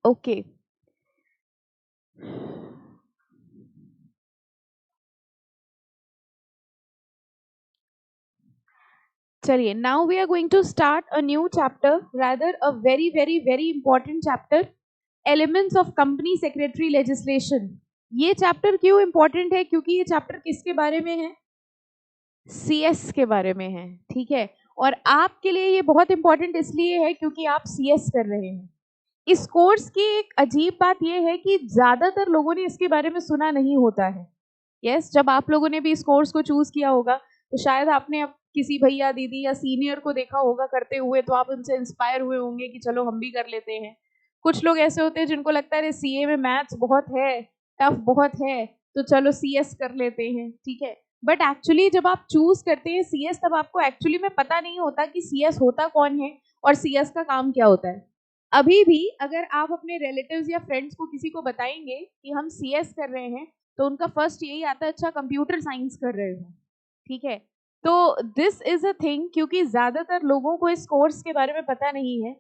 Okay चलिए, now we are going to start a new chapter, rather a very very very important chapter, elements of company secretary legislation. ये chapter क्यों important है? क्योंकि ये chapter किसके बारे में है? सीएस के बारे में है, ठीक है। और आपके लिए ये बहुत इंपॉर्टेंट इसलिए है क्योंकि आप सीएस कर रहे हैं। इस कोर्स की एक अजीब बात यह है कि ज्यादातर लोगों ने इसके बारे में सुना नहीं होता है। यस, जब आप लोगों ने भी इस कोर्स को चूज किया होगा तो शायद आपने अब किसी भैया दीदी या सीनियर को देखा होगा करते हुए, तो आप उनसे इंस्पायर हुए होंगे कि चलो हम भी कर लेते हैं। कुछ लोग ऐसे होते हैं जिनको लगता है सीए में मैथ्स बहुत है, टफ बहुत है, तो चलो सीएस कर लेते हैं, ठीक है। बट एक्चुअली जब आप चूज करते हैं सीएस, तब आपको एक्चुअली में पता नहीं होता कि सीएस होता कौन है और सीएस का काम क्या होता है। अभी भी अगर आप अपने रिलेटिव्स या फ्रेंड्स को किसी को बताएंगे कि हम सीएस कर रहे हैं, तो उनका फर्स्ट यही आता है, अच्छा कंप्यूटर साइंस कर रहे हो, ठीक है। तो दिस इज अ थिंग, क्योंकि ज्यादातर लोगों को इस कोर्स के बारे में पता नहीं है।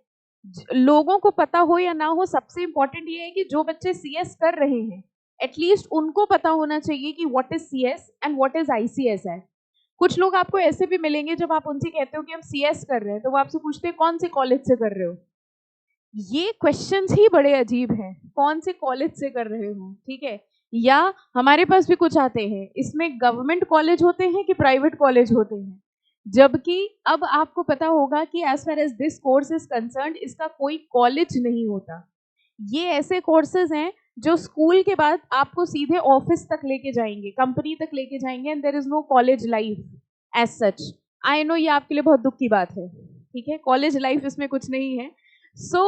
लोगों को पता हो या ना हो, सबसे इंपॉर्टेंट ये है कि जो बच्चे सीएस कर रहे हैं एटलीस्ट उनको पता होना चाहिए कि what is CS and what is ICS है। कुछ लोग आपको ऐसे भी मिलेंगे जब आप उनसे कहते हो कि हम सीएस कर रहे हैं, तो वो आपसे पूछते हैं कौन से कॉलेज से कर रहे हो। ये क्वेश्चंस ही बड़े अजीब हैं, कौन से कॉलेज से कर रहे हो, ठीक है। या हमारे पास भी कुछ आते हैं, इसमें गवर्नमेंट कॉलेज होते हैं कि प्राइवेट कॉलेज होते हैं, जबकि अब आपको पता होगा कि as far as this course is concerned, इसका कोई कॉलेज नहीं होता। ये ऐसे कोर्सेज हैं जो स्कूल के बाद आपको सीधे ऑफिस तक लेके जाएंगे, कंपनी तक लेके जाएंगे, and there is no college life as such. I know ये आपके लिए बहुत दुख की बात है, ठीक है, कॉलेज लाइफ इसमें कुछ नहीं है। सो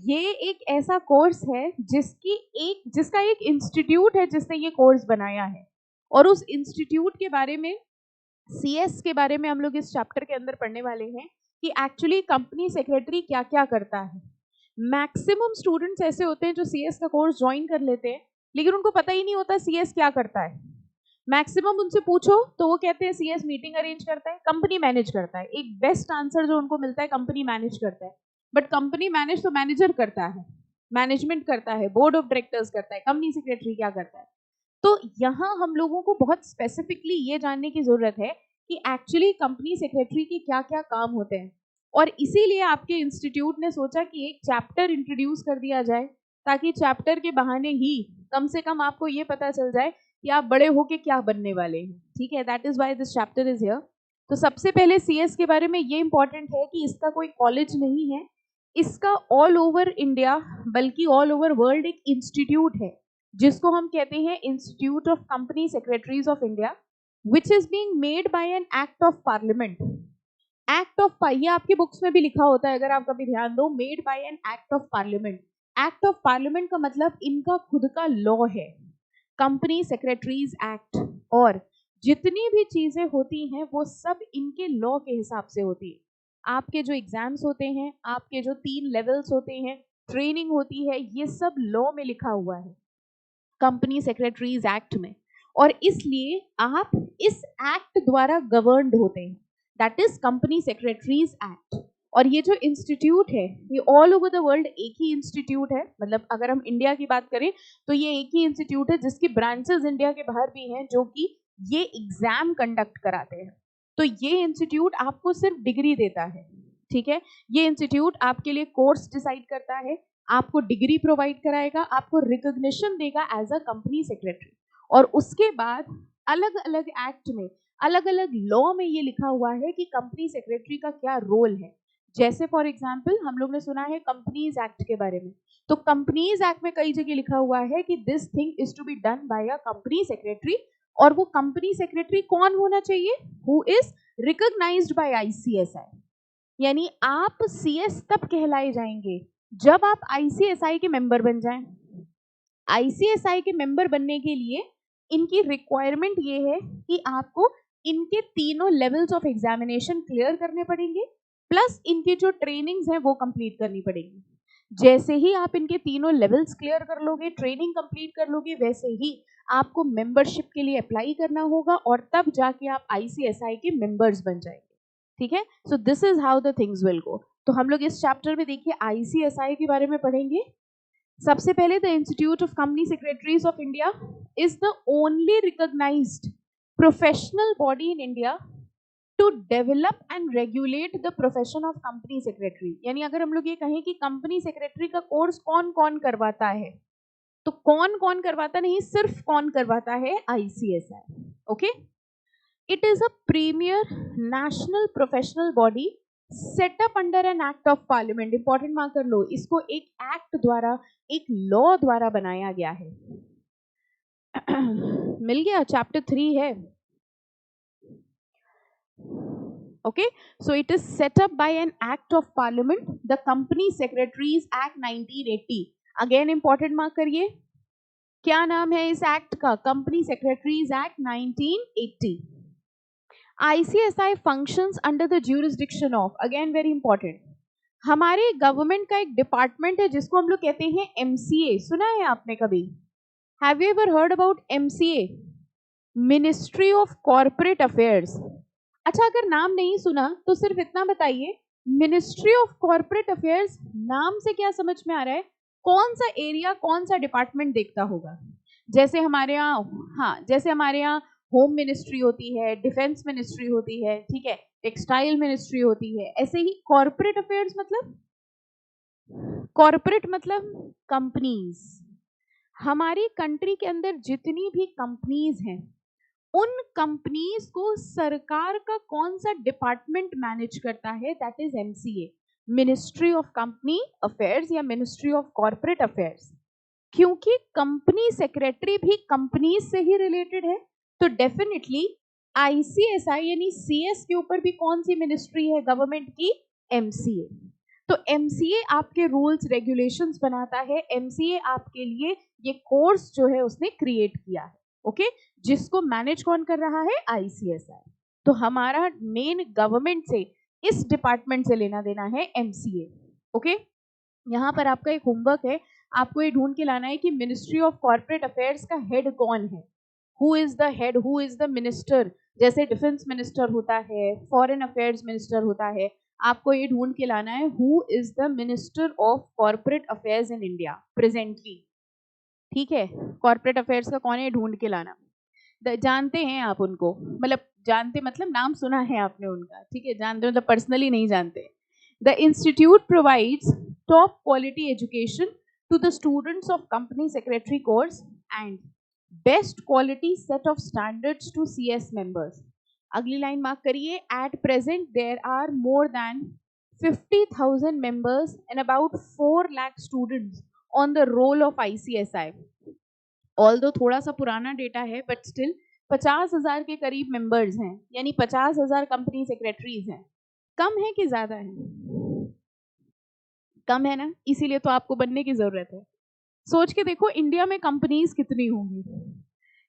ये एक ऐसा कोर्स है जिसका एक इंस्टीट्यूट है जिसने ये कोर्स बनाया है, और उस इंस्टीट्यूट के बारे में, सीएस के बारे में हम लोग इस चैप्टर के अंदर पढ़ने वाले हैं कि एक्चुअली कंपनी सेक्रेटरी क्या क्या करता है। मैक्सिमम स्टूडेंट्स ऐसे होते हैं जो सीएस का कोर्स ज्वाइन कर लेते हैं, लेकिन उनको पता ही नहीं होता सीएस क्या करता है। मैक्सिमम उनसे पूछो तो वो कहते हैं सीएस मीटिंग अरेंज करता है, कंपनी मैनेज करता है। एक बेस्ट आंसर जो उनको मिलता है, कंपनी मैनेज करता है। बट कंपनी मैनेज तो मैनेजर करता है, मैनेजमेंट करता है, बोर्ड ऑफ डायरेक्टर्स करता है, कंपनी सेक्रेटरी क्या करता है। तो यहाँ हम लोगों को बहुत स्पेसिफिकली ये जानने की जरूरत है कि एक्चुअली कंपनी सेक्रेटरी के क्या क्या काम होते हैं। और इसीलिए आपके इंस्टीट्यूट ने सोचा कि एक चैप्टर इंट्रोड्यूस कर दिया जाए, ताकि चैप्टर के बहाने ही कम से कम आपको ये पता चल जाए कि आप बड़े होके क्या बनने वाले हैं, ठीक है। That is why this chapter is here. तो सबसे पहले सीएस के बारे में ये इंपॉर्टेंट है कि इसका कोई कॉलेज नहीं है, इसका ऑल ओवर इंडिया बल्कि ऑल ओवर वर्ल्ड एक इंस्टीट्यूट है जिसको हम कहते हैं institute of company secretaries of India, which is being made by N act of parliament. Act of, ये आपकी बुक्स में भी लिखा होता है अगर आप कभी ध्यान दो, made by N act of parliament. Act of parliament का मतलब इनका खुद का लॉ है, कंपनी सेक्रेटरीज एक्ट। और जितनी भी चीजें होती हैं वो सब इनके लॉ के हिसाब से होती है। आपके जो एग्जाम्स होते हैं, आपके जो 3 लेवल्स होते हैं, ट्रेनिंग होती है, ये सब लॉ में लिखा हुआ है कंपनी सेक्रेटरीज एक्ट में। और इसलिए आप इस एक्ट द्वारा गवर्नड होते हैं, that is company secretaries act. और ये जो इंस्टीट्यूट है ये ऑल ओवर द वर्ल्ड एक ही इंस्टीट्यूट है, मतलब अगर हम इंडिया की बात करें तो ये एक ही इंस्टीट्यूट है जिसकी ब्रांचेस इंडिया के बाहर भी हैं, जो कि ये एग्जाम कंडक्ट कराते हैं। तो ये इंस्टीट्यूट आपको सिर्फ डिग्री देता है, ठीक है। ये इंस्टीट्यूट आपके लिए कोर्स डिसाइड करता है, आपको डिग्री प्रोवाइड कराएगा, आपको रिकॉग्निशन देगा एज अ कंपनी सेक्रेटरी। और उसके बाद अलग अलग एक्ट में, अलग अलग लॉ में ये लिखा हुआ है कि कंपनी सेक्रेटरी का क्या रोल है। जैसे फॉर एग्जांपल हम लोग ने सुना है कंपनीज एक्ट के बारे में, तो कंपनीज एक्ट में कई जगह लिखा हुआ है कि this thing is to be done by a company secretary. और वो कंपनी सेक्रेटरी कौन होना चाहिए? Who is recognised by ICSI. यानी आप सीएस तब कहलाए जाएंगे जब आप आईसीएसआई के मेंबर बन जाएं। आईसीएसआई के मेंबर बनने के लिए इनकी रिक्वायरमेंट ये है कि आपको इनके तीनों लेवल्स ऑफ एग्जामिनेशन क्लियर करने पड़ेंगे, प्लस इनकी जो ट्रेनिंग्स हैं वो कंप्लीट करनी पड़ेगी। जैसे ही आप इनके तीनों लेवल्स क्लियर कर लोगे, ट्रेनिंग कंप्लीट कर लोगे, वैसे ही आपको मेंबरशिप के लिए अप्लाई करना होगा और तब जाके आप आईसीएसआई के मेंबर्स बन जाएंगे, ठीक है। So this is how the things will go. तो हम लोग इस चैप्टर में देखिए आईसीएसआई के बारे में पढ़ेंगे, सबसे पहले the institute of company secretaries of India is the only recognised professional body in India to develop and regulate the profession of company secretary. यानी अगर हम लोग ये कहें कि कंपनी सेक्रेटरी का कोर्स कौन कौन करवाता है, तो कौन कौन करवाता नहीं, सिर्फ कौन करवाता है, ICSI। Okay, it is a premier national professional body set up under an act of parliament. Important mark कर लो इसको, एक एक्ट द्वारा, एक लॉ द्वारा बनाया गया है। मिल गया, चैप्टर 3 है। Okay, so it is set up by an act of parliament, the Company Secretaries Act 1980। Again important mark करिए, क्या नाम है इस एक्ट का, company secretaries act 1980। ICSI functions under the jurisdiction of, again very important, हमारे government का एक department है जिसको हम लोग कहते हैं MCA। सुना है आपने कभी? Have you ever heard about MCA? Ministry of corporate affairs. अच्छा, अगर नाम नहीं सुना तो सिर्फ इतना बताइए, मिनिस्ट्री ऑफ कॉर्पोरेट अफेयर्स नाम से क्या समझ में आ रहा है, कौन सा एरिया, कौन सा डिपार्टमेंट देखता होगा? जैसे हमारे यहाँ, हाँ, जैसे हमारे यहाँ होम मिनिस्ट्री होती है, डिफेंस मिनिस्ट्री होती है, ठीक है, टेक्सटाइल मिनिस्ट्री होती है, ऐसे ही कॉर्पोरेट अफेयर्स मतलब, कॉर्पोरेट मतलब कंपनीज। हमारी कंट्री के अंदर जितनी भी कंपनीज हैं, उन कंपनीज को सरकार का कौन सा डिपार्टमेंट मैनेज करता है, that is MCA, ministry of company affairs या मिनिस्ट्री ऑफ कॉर्पोरेट अफेयर्स। क्योंकि कंपनी सेक्रेटरी भी कंपनीज से ही रिलेटेड है, तो डेफिनेटली ICSI यानी CS के ऊपर भी कौन सी मिनिस्ट्री है गवर्नमेंट की, MCA। तो MCA आपके रूल्स रेगुलेशंस बनाता है, MCA आपके लिए ये कोर्स जो है उसने क्रिएट किया है। ओके, जिसको मैनेज कौन कर रहा है, ICSI। तो हमारा मेन गवर्नमेंट से, इस डिपार्टमेंट से लेना देना है MCA। ओके, यहाँ पर आपका एक होमवर्क है, आपको ये ढूंढ के लाना है कि मिनिस्ट्री ऑफ कॉर्पोरेट अफेयर्स का हेड कौन है, who is the head, who is the minister. जैसे डिफेंस मिनिस्टर होता है, फॉरेन अफेयर्स मिनिस्टर होता है, आपको ये ढूंढ के लाना है who is the minister of corporate affairs in India presently. ठीक है, कॉर्पोरेट अफेयर्स का कौन है, ढूंढ के लाना। जानते हैं आप उनको, मतलब जानते मतलब नाम सुना है आपने उनका, ठीक है, जानते मतलब पर्सनली नहीं जानते। The institute provides top quality education to the students of company secretary course and best quality set of standards to CS members. अगली लाइन मार्क करिए, at present there are more than 50,000 members and about 4 lakh students on the roll of ICSI। Although थोड़ा सा पुराना data है, but still 50,000 के करीब members हैं, यानी 50,000 कंपनी सेक्रेटरीज हैं। कम है कि ज्यादा है? कम है ना, इसीलिए तो आपको बनने की जरूरत है। सोच के देखो इंडिया में कंपनीज कितनी होंगी,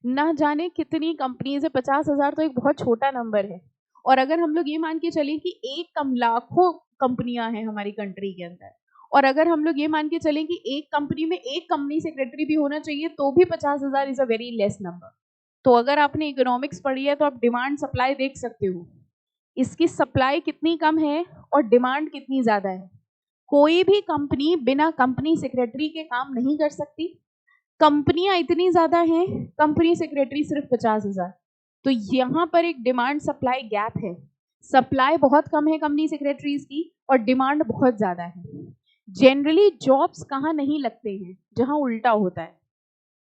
ना जाने कितनी कंपनीज है। 50,000 तो एक बहुत छोटा नंबर है। और अगर हम लोग ये मान के चलें कि एक कम लाखों कंपनियां हैं हमारी कंट्री के अंदर, और अगर हम लोग ये मान के चलें कि एक कंपनी में एक कंपनी सेक्रेटरी भी होना चाहिए, तो भी 50,000 is a very less number. तो अगर आपने इकोनॉमिक्स पढ़ी है तो आप डिमांड सप्लाई देख सकते हो, इसकी सप्लाई कितनी कम है और डिमांड कितनी ज्यादा है। कोई भी कंपनी बिना कंपनी सेक्रेटरी के काम नहीं कर सकती। कंपनियां इतनी ज्यादा हैं, कंपनी सेक्रेटरी सिर्फ 50,000। तो यहाँ पर एक डिमांड सप्लाई गैप है। सप्लाई बहुत कम है कंपनी सेक्रेटरीज की और डिमांड बहुत ज्यादा है। जनरली जॉब्स कहाँ नहीं लगते हैं, जहाँ उल्टा होता है।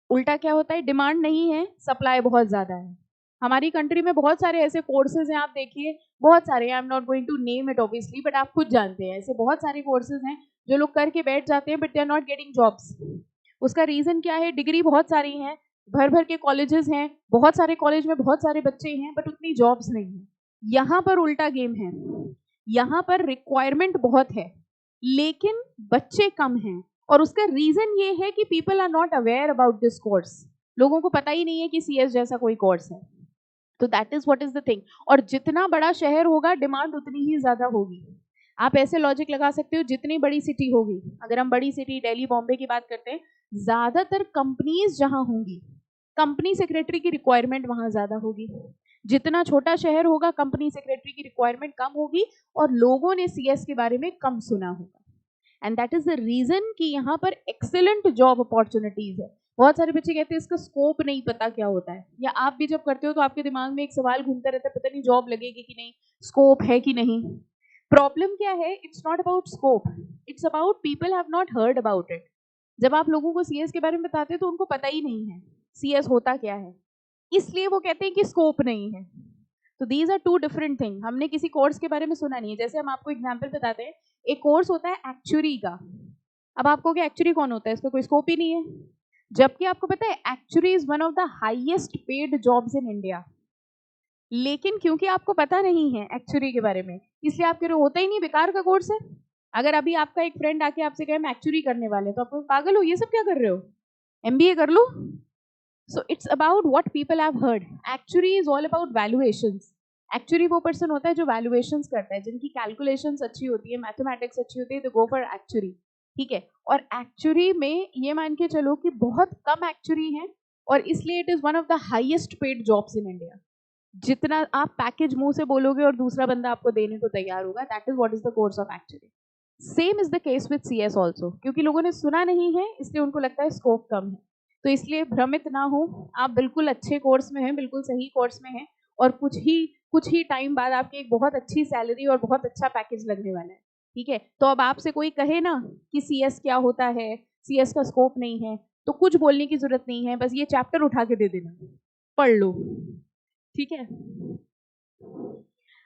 उल्टा क्या होता है, डिमांड नहीं है, सप्लाई बहुत ज्यादा है। हमारी कंट्री में बहुत सारे ऐसे कोर्सेज हैं, आप देखिए बहुत सारे, I am not going to name it obviously, but आप खुद जानते हैं ऐसे बहुत सारे कोर्सेज हैं जो लोग करके बैठ जाते हैं, but they are not getting jobs. उसका रीजन क्या है, डिग्री बहुत सारी हैं, भर भर के कॉलेजेस हैं, बहुत सारे कॉलेज में बहुत सारे बच्चे हैं, बट उतनी जॉब्स नहीं है। यहाँ पर उल्टा गेम है, यहाँ पर रिक्वायरमेंट बहुत है लेकिन बच्चे कम हैं, और उसका रीजन ये है कि people are not aware about this course. लोगों को पता ही नहीं है कि CS जैसा कोई कोर्स है। तो that is what is the thing. और जितना बड़ा शहर होगा डिमांड उतनी ही ज्यादा होगी। आप ऐसे लॉजिक लगा सकते हो, जितनी बड़ी सिटी होगी, अगर हम बड़ी सिटी दिल्ली बॉम्बे की बात करते हैं, ज्यादातर कंपनीज जहां होंगी, कंपनी सेक्रेटरी की रिक्वायरमेंट वहां ज्यादा होगी। जितना छोटा शहर होगा, कंपनी सेक्रेटरी की रिक्वायरमेंट कम होगी और लोगों ने CS के बारे में कम सुना होगा। And that is the reason कि यहाँ पर एक्सेलेंट जॉब अपॉर्चुनिटीज है। बहुत सारे बच्चे कहते हैं इसका स्कोप नहीं पता क्या होता है, या आप भी जब करते हो तो आपके दिमाग में एक सवाल घूमता रहता है, पता नहीं जॉब लगेगी कि नहीं, स्कोप है कि नहीं। प्रॉब्लम क्या है, it's not about scope, it's about people have not heard about it. जब आप लोगों को सीएस के बारे में बताते हैं तो उनको पता ही नहीं है सीएस होता क्या है, इसलिए वो कहते हैं कि स्कोप नहीं है। तो these are two different thing. हमने किसी कोर्स के बारे में सुना नहीं है। जैसे हम आपको एग्जाम्पल बताते हैं, एक कोर्स होता है एक्चुअरी का। अब आपको क्या एक्चुअरी कौन होता है, इसका कोई स्कोप ही नहीं है, जबकि आपको पता है actuary is one of the highest paid jobs in India. लेकिन क्योंकि आपको पता नहीं है एक्चुअरी के बारे में, इसलिए आप कह रहे हो होता ही नहीं, बेकार का कोर्स है। अगर अभी आपका एक फ्रेंड आके आपसे कहे मैं एक्चुअरी करने वाले, तो आप पागल हो, ये सब क्या कर रहे हो, एमबीए कर लो। So it's about what people have heard. Actuary is all about valuations. Actuary वो पर्सन होता है जो वैल्यूएशंस करता है, जिनकी कैलकुलेशंस अच्छी होती है, मैथमेटिक्स अच्छी होती है, तो गो फॉर एक्चुअरी, ठीक है। और एक्चुअरी में ये मान के चलो कि बहुत कम एक्चुअरी है, और इसलिए it is one of the highest paid jobs in India. जितना आप पैकेज मुंह से बोलोगे और दूसरा बंदा आपको देने को तैयार होगा, that is what is the course of actuary. Same is the case with CS also, क्योंकि लोगों ने सुना नहीं है इसलिए उनको लगता है स्कोप कम है। तो इसलिए भ्रमित ना हो, आप बिल्कुल अच्छे कोर्स में हैं, बिल्कुल सही कोर्स में हैं, और कुछ ही टाइम बाद आपकी एक बहुत अच्छी सैलरी और बहुत अच्छा पैकेज लगने वाला है, ठीक है। तो अब आपसे कोई कहे ना कि सीएस क्या होता है, सीएस का स्कोप नहीं है, तो कुछ बोलने की जरूरत नहीं है, बस ये चैप्टर उठा के दे देना, पढ़ लो, ठीक है।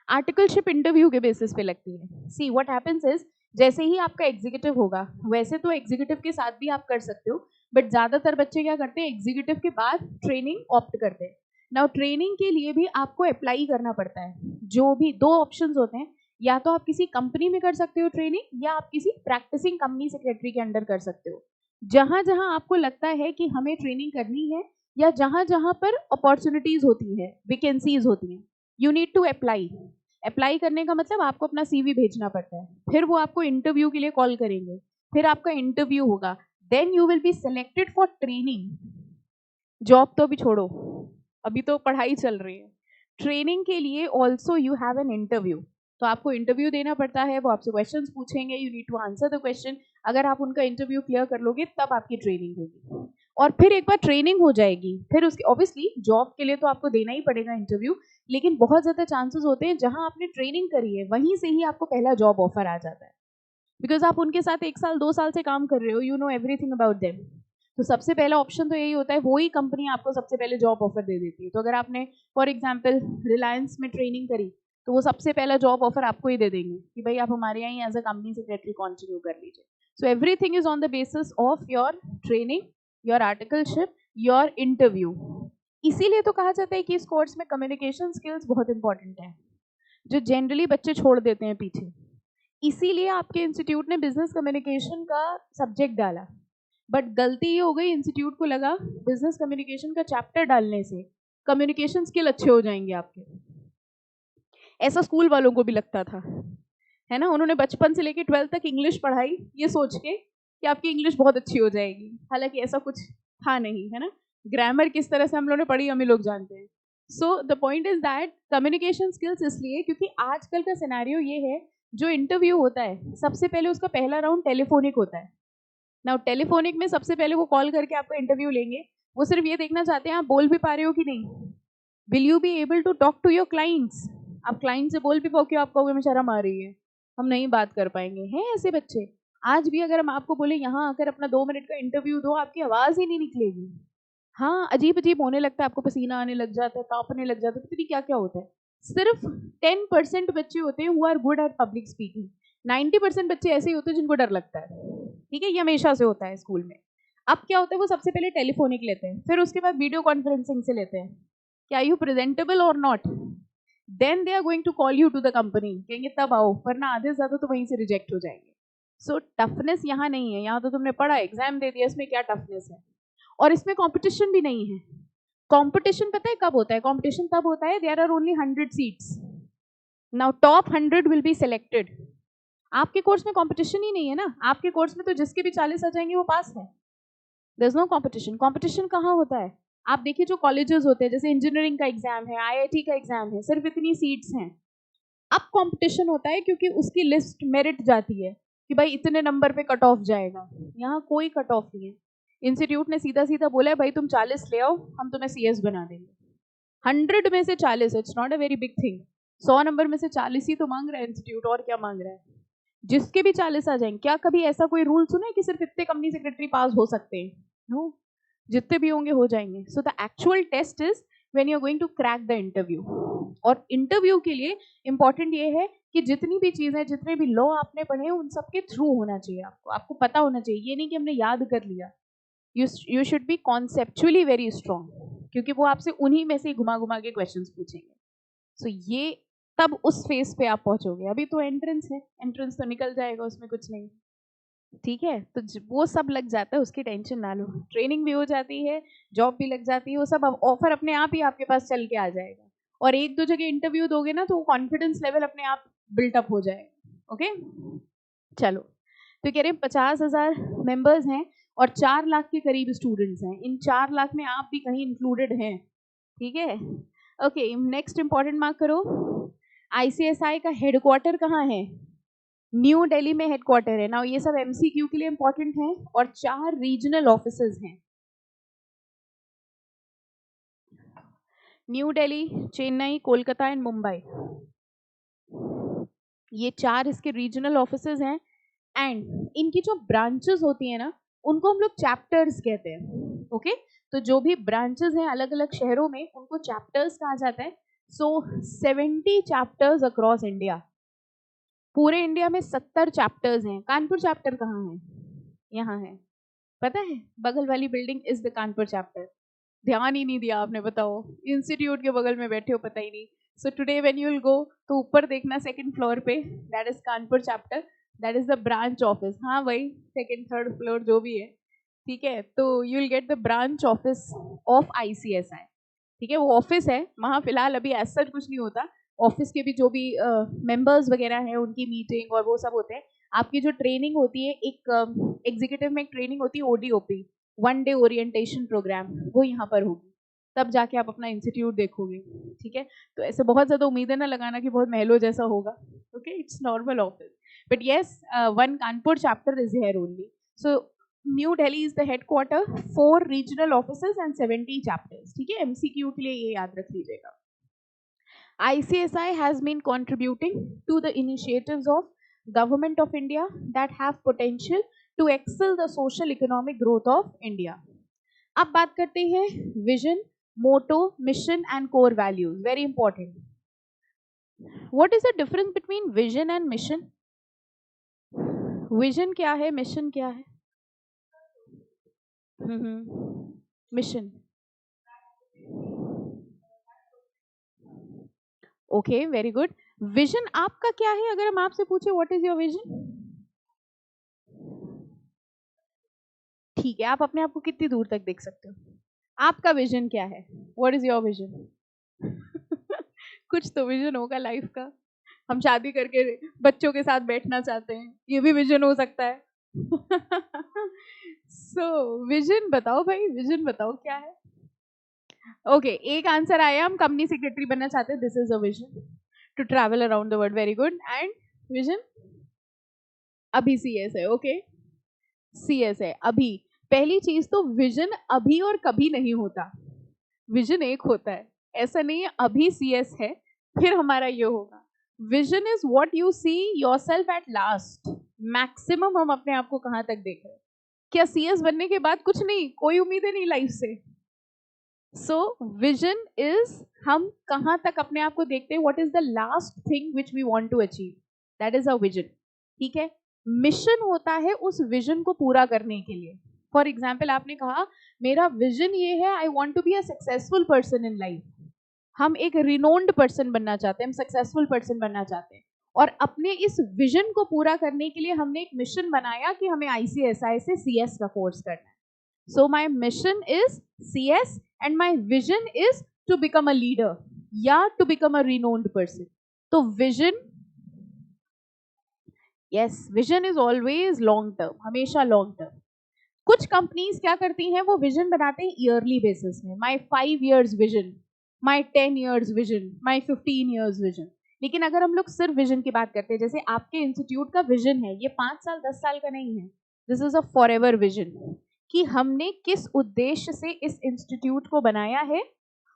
आर्टिकलशिप इंटरव्यू के बेसिस पे लगती है। सी व्हाट हैपेंस इज, जैसे ही आपका एग्जीक्यूटिव होगा, वैसे तो एग्जीक्यूटिव के साथ भी आप कर सकते हो, बट ज्यादातर बच्चे क्या करते हैं, एग्जीक्यूटिव के बाद ट्रेनिंग ऑप्ट करते हैं। नाउ ट्रेनिंग के लिए भी आपको अप्लाई करना पड़ता है। जो भी दो ऑप्शंस होते हैं, या तो आप किसी कंपनी में कर सकते हो ट्रेनिंग, या आप किसी प्रैक्टिसिंग कंपनी सेक्रेटरी के अंडर कर सकते हो। जहां जहां आपको लगता है कि हमें ट्रेनिंग करनी है, या जहां जहां पर अपॉर्चुनिटीज होती है, वैकेंसीज होती हैं, you need to apply. Apply करने का मतलब आपको अपना सीवी भेजना पड़ता है, फिर वो आपको इंटरव्यू के लिए कॉल करेंगे, फिर आपका इंटरव्यू होगा, then you will be selected for training. Job तो अभी छोड़ो, अभी तो पढ़ाई चल रही है। ट्रेनिंग के लिए also you have an interview, तो आपको इंटरव्यू देना पड़ता है, वो आपसे क्वेश्चंस पूछेंगे, you need to answer the question. अगर आप उनका इंटरव्यू क्लियर कर लोगे तब आपकी ट्रेनिंग होगी, और फिर एक बार ट्रेनिंग हो जाएगी, फिर उसके ऑब्वियसली जॉब के लिए तो आपको देना ही पड़ेगा इंटरव्यू, लेकिन बहुत ज्यादा चांसेस होते हैं जहां आपने ट्रेनिंग करी है वहीं से ही आपको पहला जॉब ऑफर आ जाता है, बिकॉज आप उनके साथ 1 साल 2 साल से काम कर रहे हो, you know everything about them. तो सबसे पहला ऑप्शन तो यही होता है, वही कंपनी आपको सबसे पहले जॉब ऑफर दे देती है। तो अगर आपने फॉर एग्जाम्पल रिलायंस में ट्रेनिंग करी, तो वो सबसे पहला जॉब ऑफर आपको ही दे देंगे कि भाई आप हमारे यहाँ as a company secretary continue कर लीजिए। So everything is on the basis of your training, your articleship, your interview. इसीलिए तो कहा जाता है कि इस कोर्स में कम्युनिकेशन स्किल्स बहुत इंपॉर्टेंट है, जो जनरली बच्चे छोड़ देते हैं पीछे। इसीलिए आपके इंस्टीट्यूट ने बिजनेस कम्युनिकेशन का सब्जेक्ट डाला, बट गलती ये हो गई, इंस्टीट्यूट को लगा बिजनेस कम्युनिकेशन का चैप्टर डालने से कम्युनिकेशन स्किल अच्छे हो जाएंगे आपके। ऐसा स्कूल वालों को भी लगता था, है ना। उन्होंने बचपन से लेकर 12th तक इंग्लिश पढ़ाई ये सोच के कि आपकी इंग्लिश बहुत अच्छी हो जाएगी, हालांकि ऐसा कुछ था नहीं, है ना। ग्रामर किस तरह से हम लोगों ने पढ़ी हम ही लोग जानते हैं। So the point is that communication skills, इसलिए क्योंकि आजकल का सिनेरियो ये है, जो इंटरव्यू होता है सबसे पहले उसका पहला राउंड टेलीफोनिक होता है। नाउ टेलीफोनिक में सबसे पहले वो कॉल करके आपका इंटरव्यू लेंगे, वो सिर्फ ये देखना चाहते हैं आप बोल भी पा रहे हो कि नहीं, will you be able to talk to your clients. आप क्लाइंट से बोल भी पाओ कि आप कहोगे हमें शर्म आ रही है, हम नहीं बात कर पाएंगे। हैं ऐसे बच्चे आज भी, अगर हम आपको बोले यहाँ आकर अपना 2 मिनट का इंटरव्यू दो, आपकी आवाज ही नहीं निकलेगी। हाँ, अजीब अजीब होने लगता है, आपको पसीना आने लग जाता है, कांपने लग जाता है, पता नहीं क्या क्या होता है। सिर्फ 10% बच्चे होते हैं who are good at public speaking, 90% बच्चे ऐसे ही होते हैं जिनको डर लगता है, ठीक है। ये हमेशा से होता है स्कूल में। अब क्या होता है, वो सबसे पहले टेलीफोनिक लेते हैं, फिर उसके बाद वीडियो कॉन्फ्रेंसिंग से लेते हैं कि आर यू प्रेजेंटेबल और not, then they are going to call you to the company, कहेंगे तब आओ, वरना आधे से ज्यादा तो वहीं से रिजेक्ट हो जाएंगे। सो टफनेस यहाँ नहीं है, यहाँ तो तुमने पढ़ा एग्जाम दे दिया, इसमें क्या टफनेस है। और इसमें कंपटीशन भी नहीं है। कंपटीशन पता है कब होता है, कंपटीशन तब होता है there are only 100 seats, now top 100 will be selected. आपके कोर्स में कंपटीशन ही नहीं है ना, आपके कोर्स में तो जिसके भी 40 आ जाएंगे वो पास है, there is no competition. Competition कहाँ होता है, आप देखिए जो कॉलेजेस होते हैं, जैसे इंजीनियरिंग का एग्जाम है, आईआईटी का एग्जाम है, सिर्फ इतनी सीट्स हैं। अब कंपटीशन होता है क्योंकि उसकी लिस्ट मेरिट जाती है कि भाई इतने नंबर पे कट ऑफ जाएगा। यहाँ कोई कट ऑफ नहीं है। इंस्टीट्यूट ने सीधा सीधा बोला है भाई तुम 40 ले आओ, हम तुम्हें CS बना देंगे। 100 में से 40, it's not a very big thing. 100 number में से 40 ही तो मांग रहा है इंस्टीट्यूट, और क्या मांग रहा है। जिसके भी 40 आ जाएंगे। क्या कभी ऐसा कोई रूल सुना है कि सिर्फ इतने कंपनी सेक्रेटरी पास हो सकते हैं? नो, जितने भी होंगे हो जाएंगे। So the actual test is when you are going to crack the interview. और इंटरव्यू के लिए इंपॉर्टेंट ये है कि जितनी भी चीजें, जितने भी लॉ आपने पढ़े उन सबके थ्रू होना चाहिए आपको पता होना चाहिए। ये नहीं कि हमने याद कर लिया। You should be conceptually very strong, क्योंकि वो आपसे उन्हीं में से घुमा घुमा के क्वेश्चंस पूछेंगे। सो ये तब उस फेस पे आप पहुंचोगे। अभी तो एंट्रेंस है, एंट्रेंस तो निकल जाएगा, उसमें कुछ नहीं, ठीक है। तो वो सब लग जाता है, उसकी टेंशन ना लो। ट्रेनिंग भी हो जाती है, जॉब भी लग जाती है, वो सब ऑफर अपने आप ही आपके पास चल के आ जाएगा। और एक दो जगह इंटरव्यू दोगे ना तो कॉन्फिडेंस लेवल अपने आप बिल्टअप हो जाएगा। ओके, चलो। तो कह रहे हैं 50,000 मेंबर्स हैं और 4 लाख के करीब स्टूडेंट्स हैं। इन 4 लाख में आप भी कहीं इंक्लूडेड हैं, ठीक है। ओके, नेक्स्ट इंपॉर्टेंट मार्क करो। ICSI का हेडक्वार्टर कहाँ है? न्यू दिल्ली में हेडक्वार्टर है ना। ये सब MCQ के लिए इंपॉर्टेंट है। और 4 रीजनल ऑफिसेज हैं, न्यू दिल्ली, चेन्नई, कोलकाता एंड मुंबई। ये 4 इसके रीजनल ऑफिसेज हैं। एंड इनकी जो ब्रांचेस होती है ना, उनको हम लोग चैप्टर्स कहते हैं। ओके, तो जो भी ब्रांचेस हैं अलग अलग शहरों में, उनको चैप्टर्स कहा जाता है। सो 70 चैप्टर्स अक्रॉस इंडिया। पूरे इंडिया में 70 चैप्टर्स हैं। कानपुर चैप्टर कहाँ है? यहाँ है, पता है, बगल वाली building is the Kanpur chapter. ध्यान ही नहीं दिया आपने, बताओ। इंस्टीट्यूट के बगल में बैठे हो, पता ही नहीं। So today when you will go, तो ऊपर देखना सेकंड फ्लोर पे, that is Kanpur chapter, that is the branch office. हाँ भाई, सेकंड थर्ड फ्लोर जो भी है, ठीक है। तो you will get the branch office of ICSI, ठीक है। वो ऑफिस है वहाँ, फिलहाल अभी ऐसा सच कुछ नहीं होता। ऑफिस के भी जो भी मेंबर्स वगैरह हैं, उनकी मीटिंग और वो सब होते हैं। आपकी जो ट्रेनिंग होती है, एक एग्जीक्यूटिव में एक ट्रेनिंग होती है ODOP, 1 डे ओरिएंटेशन प्रोग्राम, वो यहाँ पर होगी। तब जाके आप अपना इंस्टीट्यूट देखोगे, ठीक है। तो ऐसे बहुत ज़्यादा उम्मीदें ना लगाना कि बहुत महलों जैसा होगा। Okay, it's normal office, but yes, 1 Kanpur chapter is here only. So new Delhi is the headquarter, 4 regional offices and 70 chapters, ठीक है। MCQ के लिए ये याद रख लीजिएगा। ICSI has been contributing to the initiatives of Government of India that have potential to excel the social economic growth of India. अब बात करते हैं vision, motto, mission and core values. Very important. What is the difference between vision and mission? Vision क्या है, mission क्या है? Mission, okay, very good. Vision आपका क्या है? अगर हम आपसे पूछे व्हाट इज योर विजन, ठीक है, आप अपने आप को कितनी दूर तक देख सकते हो? आपका विजन क्या है? What is your vision? कुछ तो विजन होगा लाइफ का। हम शादी करके बच्चों के साथ बैठना चाहते हैं, ये भी विजन हो सकता है। सो विजन बताओ भाई, विजन बताओ क्या है? ओके, एक आंसर आया, हम कंपनी सेक्रेटरी बनना चाहते हैं, this is a vision, to travel around the world. Very good. And vision अभी CS है, ओके, CS है अभी। पहली चीज तो विजन अभी और कभी नहीं होता, विजन एक होता है। ऐसा नहीं है अभी CS है फिर हमारा ये होगा। Vision is what you see yourself at last. Maximum हम अपने आप को कहां तक देख रहे हैं। क्या CS बनने के बाद कुछ नहीं, कोई उम्मीदें नहीं लाइफ से। सो विजन इज हम कहां तक अपने आप को देखते हैं, what is the last thing which we want to achieve, that is a vision, ठीक है। मिशन होता है उस विजन को पूरा करने के लिए। फॉर एग्जाम्पल, आपने कहा मेरा विजन ये है, I want to be a successful person in life. हम एक रिनोन्ड पर्सन बनना चाहते हैं, हम सक्सेसफुल पर्सन बनना चाहते हैं। और अपने इस विजन को पूरा करने के लिए हमने एक मिशन बनाया कि हमें ICSI से CS का कोर्स करना है। So my mission is CS and my vision is to become a leader या to become a renowned person. तो vision, yes, vision is always long term, हमेशा लॉन्ग टर्म। कुछ कंपनीज क्या करती हैं, वो विजन बनाते हैं ईयरली बेसिस में। माई 5 years विजन, माई 10 years विजन, माई 15 years विजन। लेकिन अगर हम लोग सिर्फ विजन की बात करते हैं, जैसे आपके इंस्टीट्यूट का विजन है, ये 5 साल 10 साल का नहीं है, this is a forever vision, कि हमने किस उद्देश्य से इस इंस्टीट्यूट को बनाया है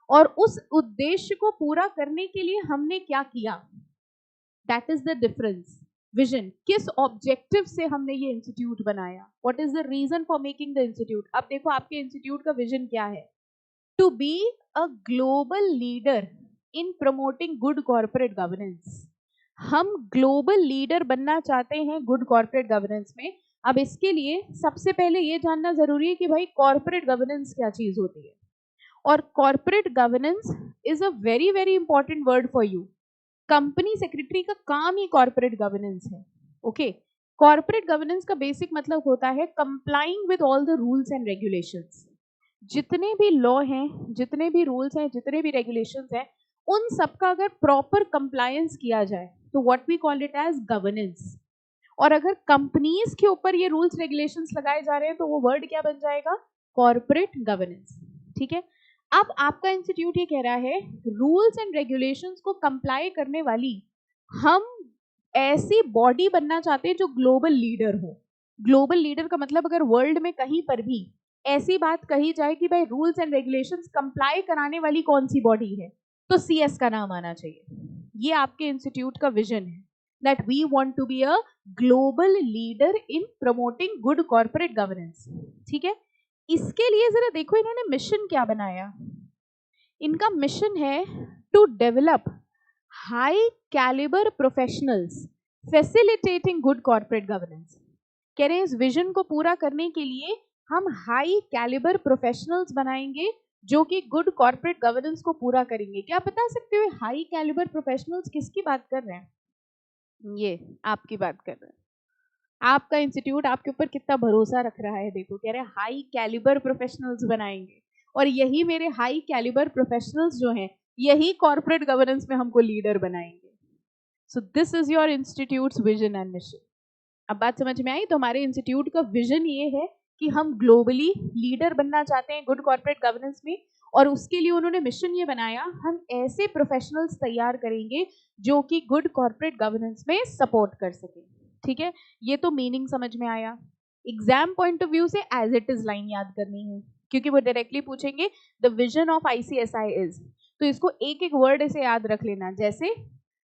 और उस उद्देश्य को पूरा करने के लिए हमने क्या किया, that is the difference. Vision, किस ऑब्जेक्टिव से हमने ये इंस्टीट्यूट बनाया, what is the reason for making the institute. अब देखो आपके इंस्टीट्यूट का विजन क्या है, to be a global leader in promoting good corporate governance. हम ग्लोबल लीडर बनना चाहते हैं गुड कॉर्पोरेट गवर्नेंस में। अब इसके लिए सबसे पहले ये जानना जरूरी है कि भाई कॉर्पोरेट गवर्नेंस क्या चीज होती है, और corporate governance is a very very important word for you. Company secretary का काम ही कॉर्पोरेट गवर्नेंस है। ओके, कॉर्पोरेट गवर्नेंस का बेसिक मतलब होता है complying with all the rules and regulations. जितने भी लॉ हैं, जितने भी रूल्स हैं, जितने भी रेगुलेशंस हैं, उन सबका अगर प्रॉपर कंप्लायंस किया जाए तो what we call it as governance. और अगर कंपनीज के ऊपर ये रूल्स रेगुलेशंस लगाए जा रहे हैं तो वो वर्ड क्या बन जाएगा, कॉर्पोरेट गवर्नेंस। ठीक है, अब आपका इंस्टीट्यूट ये कह रहा है रूल्स एंड रेगुलेशंस को कंप्लाई करने वाली हम ऐसी बॉडी बनना चाहते हैं जो ग्लोबल लीडर हो। ग्लोबल लीडर का मतलब अगर वर्ल्ड में कहीं पर भी ऐसी बात कही जाए कि भाई रूल्स एंड रेगुलेशंस कंप्लाई कराने वाली कौन सी बॉडी है, तो सीएस का नाम आना चाहिए। ये आपके इंस्टीट्यूट का विजन है, that we want to be a global leader in promoting good corporate governance. ठीक है, इसके लिए जरा देखो इन्होंने मिशन क्या बनाया। इनका मिशन है to develop high calibre professionals facilitating good corporate governance. कह रहे हैं इस विजन को पूरा करने के लिए हम हाई कैलिबर प्रोफेशनल्स बनाएंगे जो कि गुड कॉर्पोरेट गवर्नेंस को पूरा करेंगे। क्या बता सकते हो हाई कैलिबर प्रोफेशनल्स किसकी बात कर रहे हैं? ये आपकी बात कर रहे हैं। आपका इंस्टीट्यूट आपके ऊपर कितना भरोसा रख रहा है, देखो कह रहे हैं हाई कैलिबर प्रोफेशनल्स बनाएंगे, और यही मेरे हाई कैलिबर प्रोफेशनल्स जो हैं यही कॉर्पोरेट गवर्नेंस में हमको लीडर बनाएंगे। So this is your institutes vision and mission. अब बात समझ में आई? तो हमारे इंस्टीट्यूट का विजन ये है कि हम ग्लोबली लीडर बनना चाहते हैं गुड कॉर्पोरेट गवर्नेंस में, और उसके लिए उन्होंने मिशन ये बनाया हम ऐसे प्रोफेशनल्स तैयार करेंगे जो कि गुड कॉर्पोरेट गवर्नेंस में सपोर्ट कर सके। ठीक है, ये तो मीनिंग समझ में आया। एग्जाम पॉइंट ऑफ व्यू से एज इट इज लाइन याद करनी है, क्योंकि वो डायरेक्टली पूछेंगे the vision of ICSI is, तो इसको एक एक वर्ड ऐसे याद रख लेना। जैसे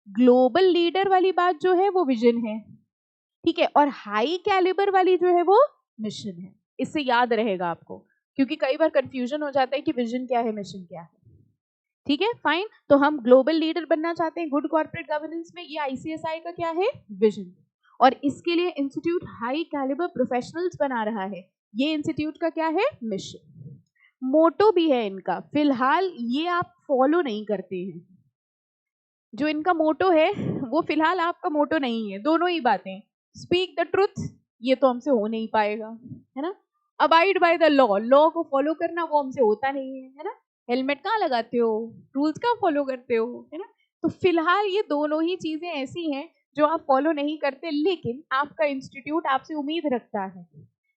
ग्लोबल लीडर वाली बात जो है वो विजन है, ठीक है, और हाई कैलिबर वाली जो है वो मिशन है। इससे याद रहेगा आपको, क्योंकि कई बार कंफ्यूजन हो जाता है कि विजन क्या है मिशन क्या है। ठीक है, फाइन। तो हम ग्लोबल लीडर बनना चाहते हैं गुड कॉर्पोरेट गवर्नेंस में, ये आईसीएसआई का क्या है, विजन। और इसके लिए इंस्टीट्यूट हाई कैलिबर प्रोफेशनल्स बना रहा है, ये इंस्टीट्यूट का क्या है, मिशन। मोटो भी है इनका, फिलहाल ये आप फॉलो नहीं करते हैं। जो इनका मोटो है वो फिलहाल आपका मोटो नहीं है। दोनों ही बातें, स्पीक द ट्रुथ, ये तो हमसे हो नहीं पाएगा, है ना। Abide by the law, law को फॉलो करना वो हमसे होता नहीं है ना। हेलमेट कहाँ लगाते हो, रूल्स कहाँ फॉलो करते हो, है ना। तो फिलहाल ये दोनों ही चीजें ऐसी हैं जो आप फॉलो नहीं करते, लेकिन आपका इंस्टीट्यूट आपसे उम्मीद रखता है।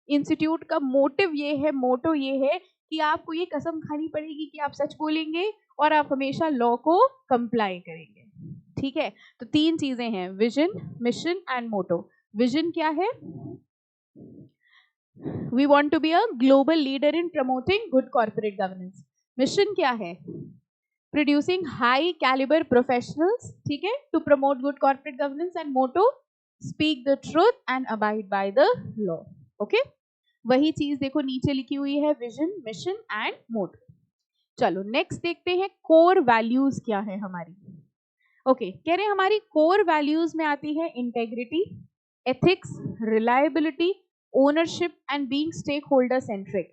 इंस्टीट्यूट का मोटिव ये है, मोटो ये है कि आपको ये कसम खानी पड़ेगी कि आप सच बोलेंगे और आप हमेशा लॉ को कंप्लाई करेंगे। ठीक है, तो 3 चीजें हैं, vision, mission and motto. Vision क्या है, we want to be a global leader in promoting good corporate governance. Mission क्या है, प्रोड्यूसिंग हाई कैलिबर प्रोफेशनल्स, ठीक है, to promote good corporate governance. And motto, speak the truth and abide by the law. Okay, वही चीज देखो नीचे लिखी हुई है, विजन, मिशन एंड मोटो। चलो नेक्स्ट देखते हैं कोर वैल्यूज क्या है हमारी। ओके, कह रहे हैं हमारी कोर वैल्यूज में आती है integrity, ethics, reliability, ownership and being stakeholder centric.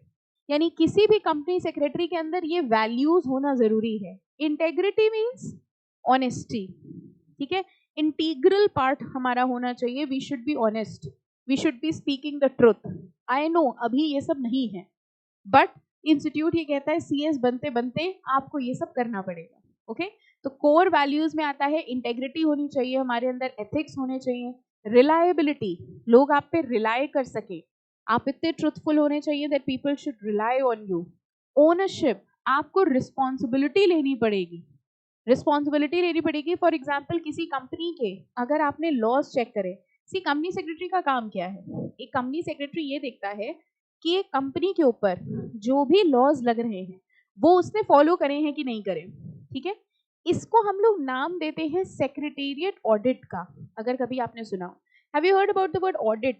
यानी किसी भी कंपनी सेक्रेटरी के अंदर ये वैल्यूज होना जरूरी है। इंटेग्रिटी मीन्स ऑनेस्टी, ठीक है, इंटीग्रल पार्ट हमारा होना चाहिए, we should be honest, we should be speaking the truth. I know अभी ये सब नहीं है, बट इंस्टीट्यूट ये कहता है सीएस बनते बनते आपको ये सब करना पड़ेगा। ओके, तो कोर वैल्यूज में आता है इंटेग्रिटी होनी चाहिए हमारे अंदर, एथिक्स होने चाहिए, रिलायबिलिटी, लोग आप पे रिलाय कर सके, आप इतने ट्रुथफुल होने चाहिए that people should rely on you. Ownership, आपको रिस्पॉन्सिबिलिटी लेनी पड़ेगी, रिस्पॉन्सिबिलिटी लेनी पड़ेगी। फॉर एग्जाम्पल किसी कंपनी के अगर आपने लॉज चेक करे, सी कंपनी सेक्रेटरी का काम क्या है? एक कंपनी सेक्रेटरी ये देखता है कि एक कंपनी के ऊपर जो भी लॉज लग रहे हैं वो उसने फॉलो करे हैं कि नहीं करे। ठीक है, इसको हम लोग नाम देते हैं सेक्रेटेरिएट ऑडिट का। अगर कभी आपने सुना हो, have you heard about the word audit?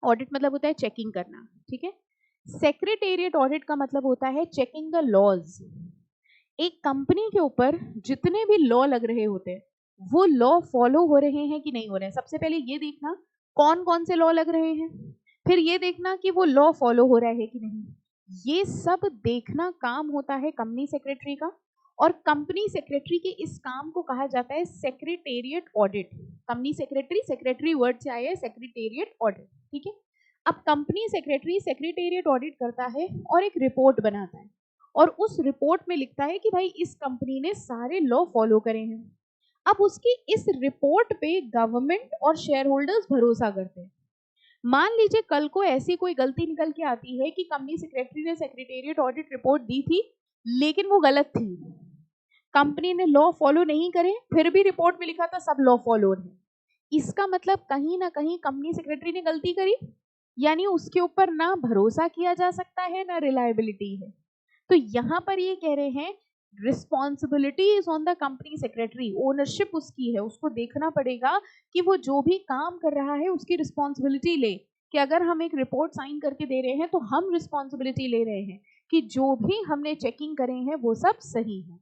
Audit मतलब होता है चेकिंग करना। ठीक है, सेक्रेटेरिएट ऑडिट का मतलब होता है चेकिंग द लॉज। एक कंपनी के ऊपर जितने भी लॉ लग रहे होते हैं वो लॉ फॉलो हो रहे हैं कि नहीं हो रहे हैं। सबसे पहले ये देखना कौन कौन से लॉ लग रहे हैं, फिर ये देखना कि वो लॉ फॉलो हो रहा है कि नहीं। ये सब देखना काम होता है कंपनी सेक्रेटरी का, और कंपनी सेक्रेटरी के इस काम को कहा जाता है secretariat audit. Company secretary, secretary word से आया है सेक्रेटेरिएट ऑडिट। ठीक है, अब कंपनी सेक्रेटरी सेक्रेटेरिएट ऑडिट करता है और एक रिपोर्ट बनाता है, और उस रिपोर्ट में लिखता है कि भाई इस कंपनी ने सारे लॉ फॉलो करे हैं। अब उसकी इस रिपोर्ट पे गवर्नमेंट और शेयर होल्डर्स भरोसा करते हैं। मान लीजिए कल को ऐसी कोई गलती निकल के आती है कि कंपनी सेक्रेटरी ने सेक्रेटेरिएट ऑडिट रिपोर्ट दी थी लेकिन वो गलत थी, कंपनी ने लॉ फॉलो नहीं करे, फिर भी रिपोर्ट में लिखा था सब लॉ फॉलो है, इसका मतलब कहीं ना कहीं कंपनी सेक्रेटरी ने गलती करी, यानी उसके ऊपर ना भरोसा किया जा सकता है ना रिलायबिलिटी है। तो यहाँ पर ये कह रहे हैं responsibility is on the company secretary, ownership उसकी है, उसको देखना पड़ेगा कि वो जो भी काम कर रहा है उसकी रिस्पॉन्सिबिलिटी ले, कि अगर हम एक रिपोर्ट साइन करके दे रहे हैं तो हम रिस्पॉन्सिबिलिटी ले रहे हैं कि जो भी हमने चेकिंग करे हैं वो सब सही है।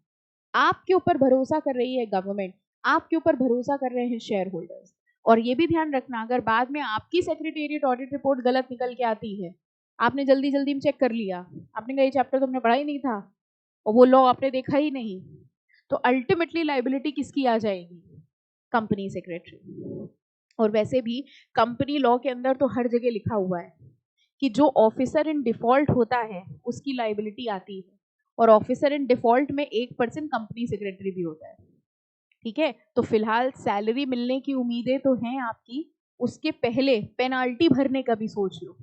आपके ऊपर भरोसा कर रही है गवर्नमेंट, आपके ऊपर भरोसा कर रहे हैं शेयर होल्डर्स। और ये भी ध्यान रखना अगर बाद में आपकी सेक्रेटेरिएट ऑडिट रिपोर्ट गलत निकल के आती है, आपने जल्दी जल्दी में चेक कर लिया, आपने कहा ये चैप्टर तुमने पढ़ा ही नहीं था और वो लॉ आपने देखा ही नहीं, तो अल्टीमेटली लाइबिलिटी किसकी आ जाएगी? Company secretary. और वैसे भी कंपनी लॉ के अंदर तो हर जगह लिखा हुआ है कि जो ऑफिसर इन डिफॉल्ट होता है उसकी लाइबिलिटी आती है, और ऑफिसर इन डिफॉल्ट में 1% कंपनी सेक्रेटरी भी होता है। ठीक है, तो फिलहाल सैलरी मिलने की उम्मीदें तो हैं आपकी, उसके पहले पेनाल्टी भरने का भी सोच लो।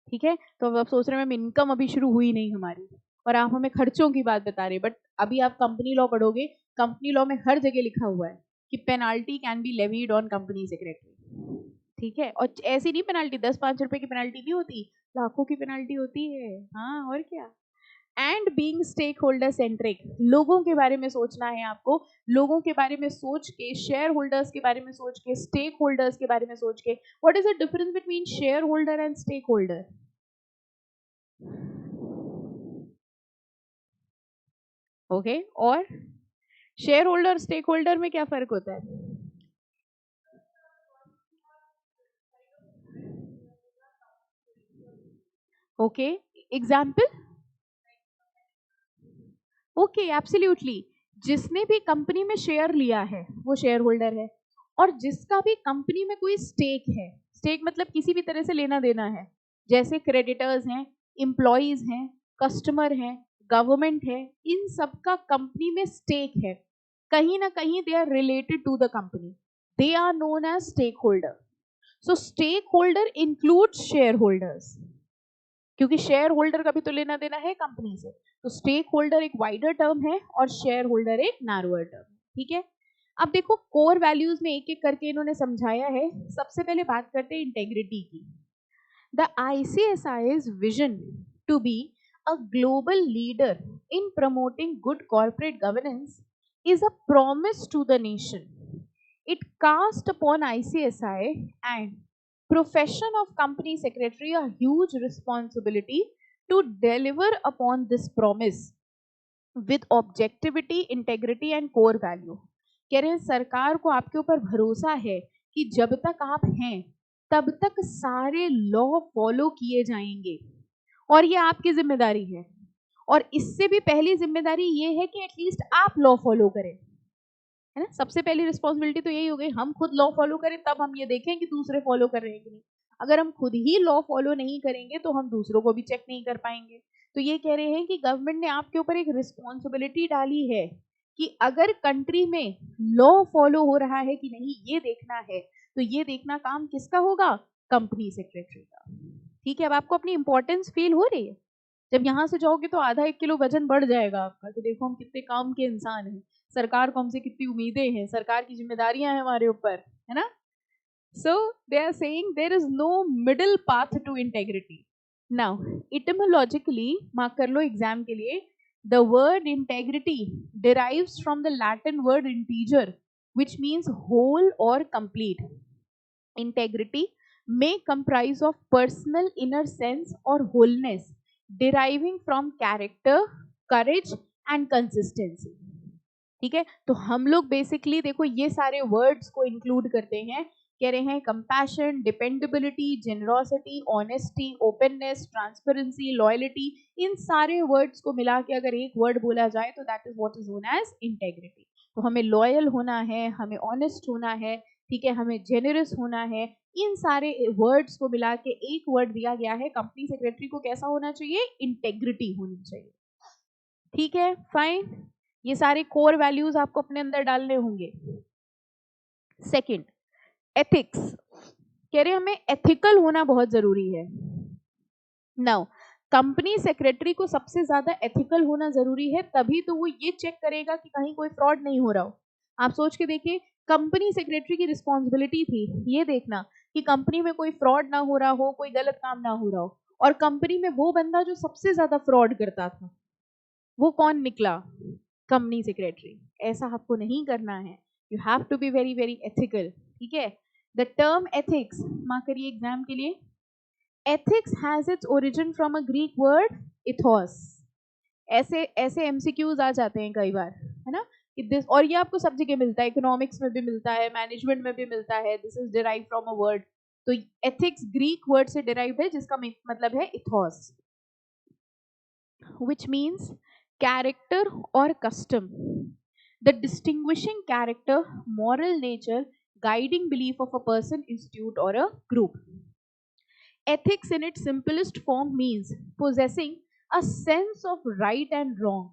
ठीक है, तो अब आप सोच रहे हैं मैम इनकम अभी शुरू हुई नहीं हमारी और आप हमें खर्चों की बात बता रहे, बट अभी आप कंपनी लॉ पढ़ोगे, कंपनी लॉ में हर जगह लिखा हुआ है कि penalty can be levied on company secretary. ठीक है, और ऐसी नहीं पेनाल्टी 10-5 रुपए की पेनाल्टी नहीं होती, लाखों की पेनाल्टी होती है। हाँ और क्या। And being stakeholder centric, लोगों के बारे में सोचना है आपको, लोगों के बारे में सोच के, शेयर होल्डर्स के बारे में सोच के, स्टेक होल्डर्स के बारे में सोच के। What is the difference between shareholder and stakeholder? Okay, और शेयर होल्डर स्टेक होल्डर में क्या फर्क होता है? Okay, example? Okay, absolutely. जिसने भी कंपनी में शेयर लिया है वो शेयर होल्डर है, और जिसका भी कंपनी में कोई स्टेक है, स्टेक मतलब किसी भी तरह से लेना देना है, जैसे क्रेडिटर्स हैं, एम्प्लॉइज हैं, कस्टमर हैं, गवर्नमेंट है, इन सब का कंपनी में स्टेक है, कहीं ना कहीं they are related to the company, they are known as stakeholder. So stakeholder include shareholders, क्योंकि शेयर होल्डर का भी तो लेना देना है कंपनी से। तो स्टेक होल्डर एक वाइडर टर्म है और शेयर होल्डर एक नैरोअर टर्म। ठीक है, अब देखो कोर वैल्यूज में एक एक करके इन्होंने समझाया है। सबसे पहले बात करते हैं इंटेग्रिटी की। The ICSI's vision to be a global leader in promoting good corporate governance is a promise to the nation. It cast upon ICSI and profession of company secretary a huge responsibility to deliver upon this promise with objectivity, integrity and core value. कह रहे हैं सरकार को आपके ऊपर भरोसा है कि जब तक आप हैं तब तक सारे लॉ फॉलो किए जाएंगे, और ये आपकी जिम्मेदारी है। और इससे भी पहली जिम्मेदारी ये है कि एटलीस्ट आप लॉ फॉलो करें, है ना। सबसे पहली रिस्पॉन्सिबिलिटी तो यही हो गई, हम खुद लॉ फॉलो करें, तब हम ये देखें कि दूसरे फॉलो कर रहे हैं कि नहीं। अगर हम खुद ही लॉ फॉलो नहीं करेंगे तो हम दूसरों को भी चेक नहीं कर पाएंगे। तो ये कह रहे हैं कि गवर्नमेंट ने आपके ऊपर एक रिस्पॉन्सिबिलिटी डाली है कि अगर कंट्री में लॉ फॉलो हो रहा है कि नहीं ये देखना है, तो ये देखना काम किसका होगा? कंपनी सेक्रेटरी का। ठीक है, अब आपको अपनी इंपॉर्टेंस फील हो रही है? जब यहाँ से जाओगे तो आधा 1 किलो वजन बढ़ जाएगा आपका कि देखो हम कितने काम के इंसान हैं, सरकार को हमसे कितनी उम्मीदें हैं, सरकार की जिम्मेदारियां हैं हमारे ऊपर, है ना। So they are saying there is no middle path to integrity. Now etymologically mark कर लो एग्जाम के लिए, the word integrity derives from the Latin word integer which means whole or complete. Integrity may comprise of personal inner sense or wholeness deriving from character, courage and consistency. ठीक है, तो हम लोग basically देखो ये सारे वर्ड्स को include करते हैं, कह रहे हैं compassion, dependability, generosity, honesty, openness, transparency, loyalty, इन सारे वर्ड्स को मिला के अगर एक वर्ड बोला जाए तो that is what is known as integrity. तो हमें लॉयल होना है, हमें ऑनेस्ट होना है, ठीक है, हमें जेनरस होना है, इन सारे वर्ड्स को मिला के एक वर्ड दिया गया है। कंपनी सेक्रेटरी को कैसा होना चाहिए? इंटेग्रिटी होनी चाहिए। ठीक है, फाइन, ये सारे कोर वैल्यूज आपको अपने अंदर डालने होंगे। सेकंड, एथिक्स, कह रहे हमें एथिकल होना बहुत जरूरी है। नाउ कंपनी सेक्रेटरी को सबसे ज्यादा एथिकल होना जरूरी है, तभी तो वो ये चेक करेगा कि कहीं कोई फ्रॉड नहीं हो रहा हो। आप सोच के देखिए, कंपनी सेक्रेटरी की रिस्पॉन्सिबिलिटी थी ये देखना कि कंपनी में कोई फ्रॉड ना हो रहा हो, कोई गलत काम ना हो रहा हो। और कंपनी में वो बंदा जो सबसे ज्यादा फ्रॉड करता था वो कौन निकला? Company secretary. ऐसा आपको नहीं करना है, you have to be very very ethical. ठीक है, द टर्म एथिक्स मार्क करिए एग्जाम के लिए। Ethics has its origin from a Greek word ethos. ऐसे ऐसे एमसीक्यूज आ जाते हैं कई बार, है ना, कि दिस, और ये आपको सब जगह मिलता है, इकोनॉमिक्स में भी मिलता है, मैनेजमेंट में भी मिलता है, this is derive from a word. तो एथिक्स ग्रीक वर्ड से डिराइव है जिसका मतलब है ethos, which means character or custom, the distinguishing character, moral nature, guiding belief of a person, institute or a group. Ethics in its simplest form means possessing a sense of right and wrong.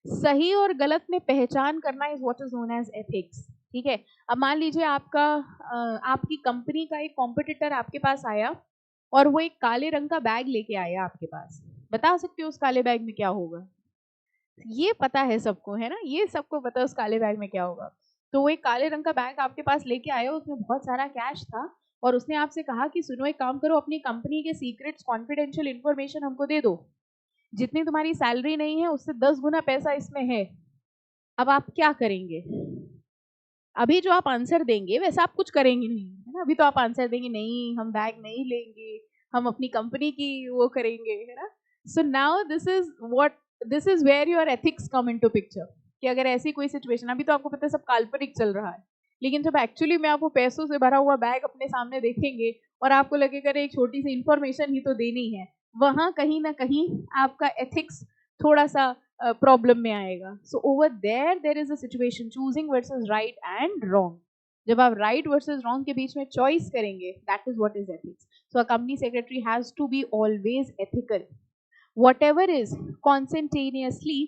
सही और गलत में पहचान करना is what is known as ethics. ठीक है, अब मान लीजिए आपकी कंपनी का एक कॉम्पिटिटर आपके पास आया और वो एक काले रंग का बैग लेके आया आपके पास, बता सकते हो उस काले बैग में क्या होगा? ये पता है सबको, है ना, ये सबको पता है उस काले बैग में क्या होगा। तो वो एक काले रंग का बैग आपके पास लेके आया, उसमें बहुत सारा कैश था और उसने आपसे कहा कि सुनो एक काम करो, अपनी कंपनी के सीक्रेट्स, कॉन्फिडेंशियल इंफॉर्मेशन हमको दे दो, जितनी तुम्हारी सैलरी नहीं है उससे 10 गुना पैसा इसमें है। अब आप क्या करेंगे? अभी जो आप आंसर देंगे वैसा आप कुछ करेंगे नहीं, है ना, अभी तो आप आंसर देंगे नहीं हम बैग नहीं लेंगे, हम अपनी कंपनी की वो करेंगे, है ना। So now this is where your ethics come into picture, कि अगर ऐसी कोई सिचुएशन, अभी तो आपको पता है सब काल्पनिक चल रहा है, लेकिन जब एक्चुअली में आप वो पैसों से भरा हुआ बैग अपने सामने देखेंगे और आपको लगेगा एक छोटी सी इंफॉर्मेशन ही तो देनी है, वहां कहीं ना कहीं आपका एथिक्स थोड़ा सा प्रॉब्लम में आएगा। So over there is a situation choosing versus right and wrong. जब आप राइट वर्सेस रॉन्ग के बीच में चॉइस करेंगे, that is what is ethics. So a company secretary has to be always ethical. Whatever is consentaneously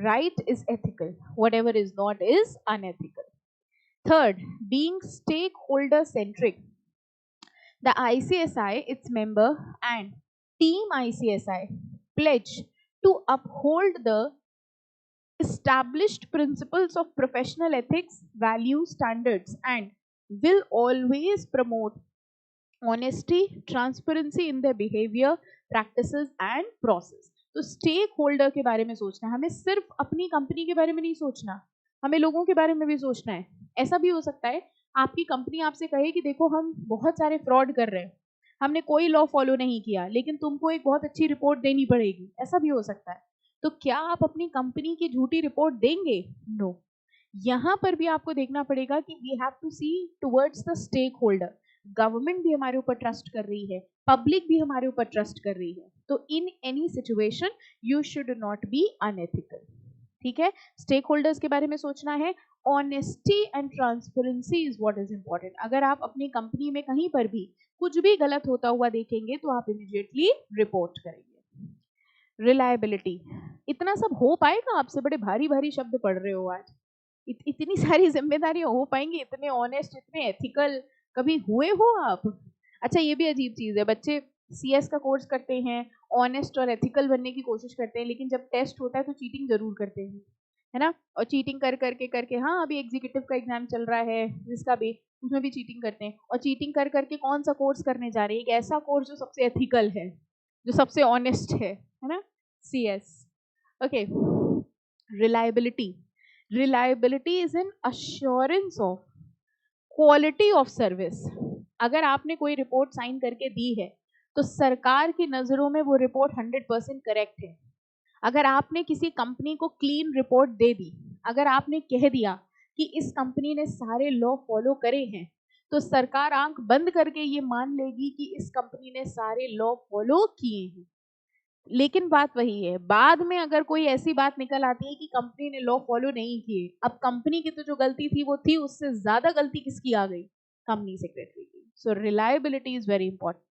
right is ethical, whatever is not is unethical. Third, being stakeholder centric. The ICSI, its member and team ICSI pledge to uphold the established principles of professional ethics, value, standards and will always promote honesty, transparency in their behavior, practices and process. तो stake holder के बारे में सोचना है, हमें सिर्फ अपनी company के बारे में नहीं सोचना, हमें लोगों के बारे में भी सोचना है। ऐसा भी हो सकता है आपकी कंपनी आपसे कहे कि देखो हम बहुत सारे फ्रॉड कर रहे हैं, हमने कोई लॉ फॉलो नहीं किया, लेकिन तुमको एक बहुत अच्छी रिपोर्ट देनी पड़ेगी, ऐसा भी हो सकता है। तो क्या आप अपनी कंपनी की झूठी रिपोर्ट देंगे? नो। यहाँ पर भी आपको देखना पड़ेगा कि we have to see towards the stakeholder. Government भी हमारे ऊपर ट्रस्ट कर रही है, पब्लिक भी हमारे ऊपर ट्रस्ट कर रही है, तो in any situation you should not be unethical. ठीक है, स्टेक होल्डर्स के बारे में सोचना है। Honesty and transparency is what is important. अगर आप अपनी कंपनी में कहीं पर भी कुछ भी गलत होता हुआ देखेंगे तो आप इमीडिएटली रिपोर्ट करेंगे। रिलायबिलिटी, इतना सब हो पाएगा आपसे? बड़े भारी भारी शब्द पढ़ रहे हो आज, इतनी सारी जिम्मेदारी हो पाएंगी? इतने ऑनेस्ट, इतने एथिकल कभी हुए हो आप? अच्छा, ये भी अजीब चीज है, बच्चे CS का कोर्स करते हैं ऑनेस्ट और एथिकल बनने की कोशिश करते हैं, लेकिन जब टेस्ट होता है तो चीटिंग जरूर करते हैं, है ना। और चीटिंग कर करके करके, हाँ अभी एग्जीक्यूटिव का एग्जाम चल रहा है जिसका भी, उसमें भी चीटिंग करते हैं। और चीटिंग कर करके कौन सा कोर्स करने जा रहे हैं? एक ऐसा कोर्स जो सबसे एथिकल है, जो सबसे ऑनेस्ट है ना, CS। Okay, reliability. Reliability is an assurance of quality of service. अगर आपने कोई रिपोर्ट साइन करके दी है तो सरकार की नजरों में वो रिपोर्ट 100% करेक्ट है। अगर आपने किसी कंपनी को क्लीन रिपोर्ट दे दी, अगर आपने कह दिया कि इस कंपनी ने सारे लॉ फॉलो करे हैं, तो सरकार आंख बंद करके ये मान लेगी कि इस कंपनी ने सारे लॉ फॉलो किए हैं। लेकिन बात वही है, बाद में अगर कोई ऐसी बात निकल आती है कि कंपनी ने लॉ फॉलो नहीं किए, अब कंपनी की तो जो गलती थी वो थी, उससे ज्यादा गलती किसकी आ गई? कंपनी सेक्रेटरी की। So reliability is very important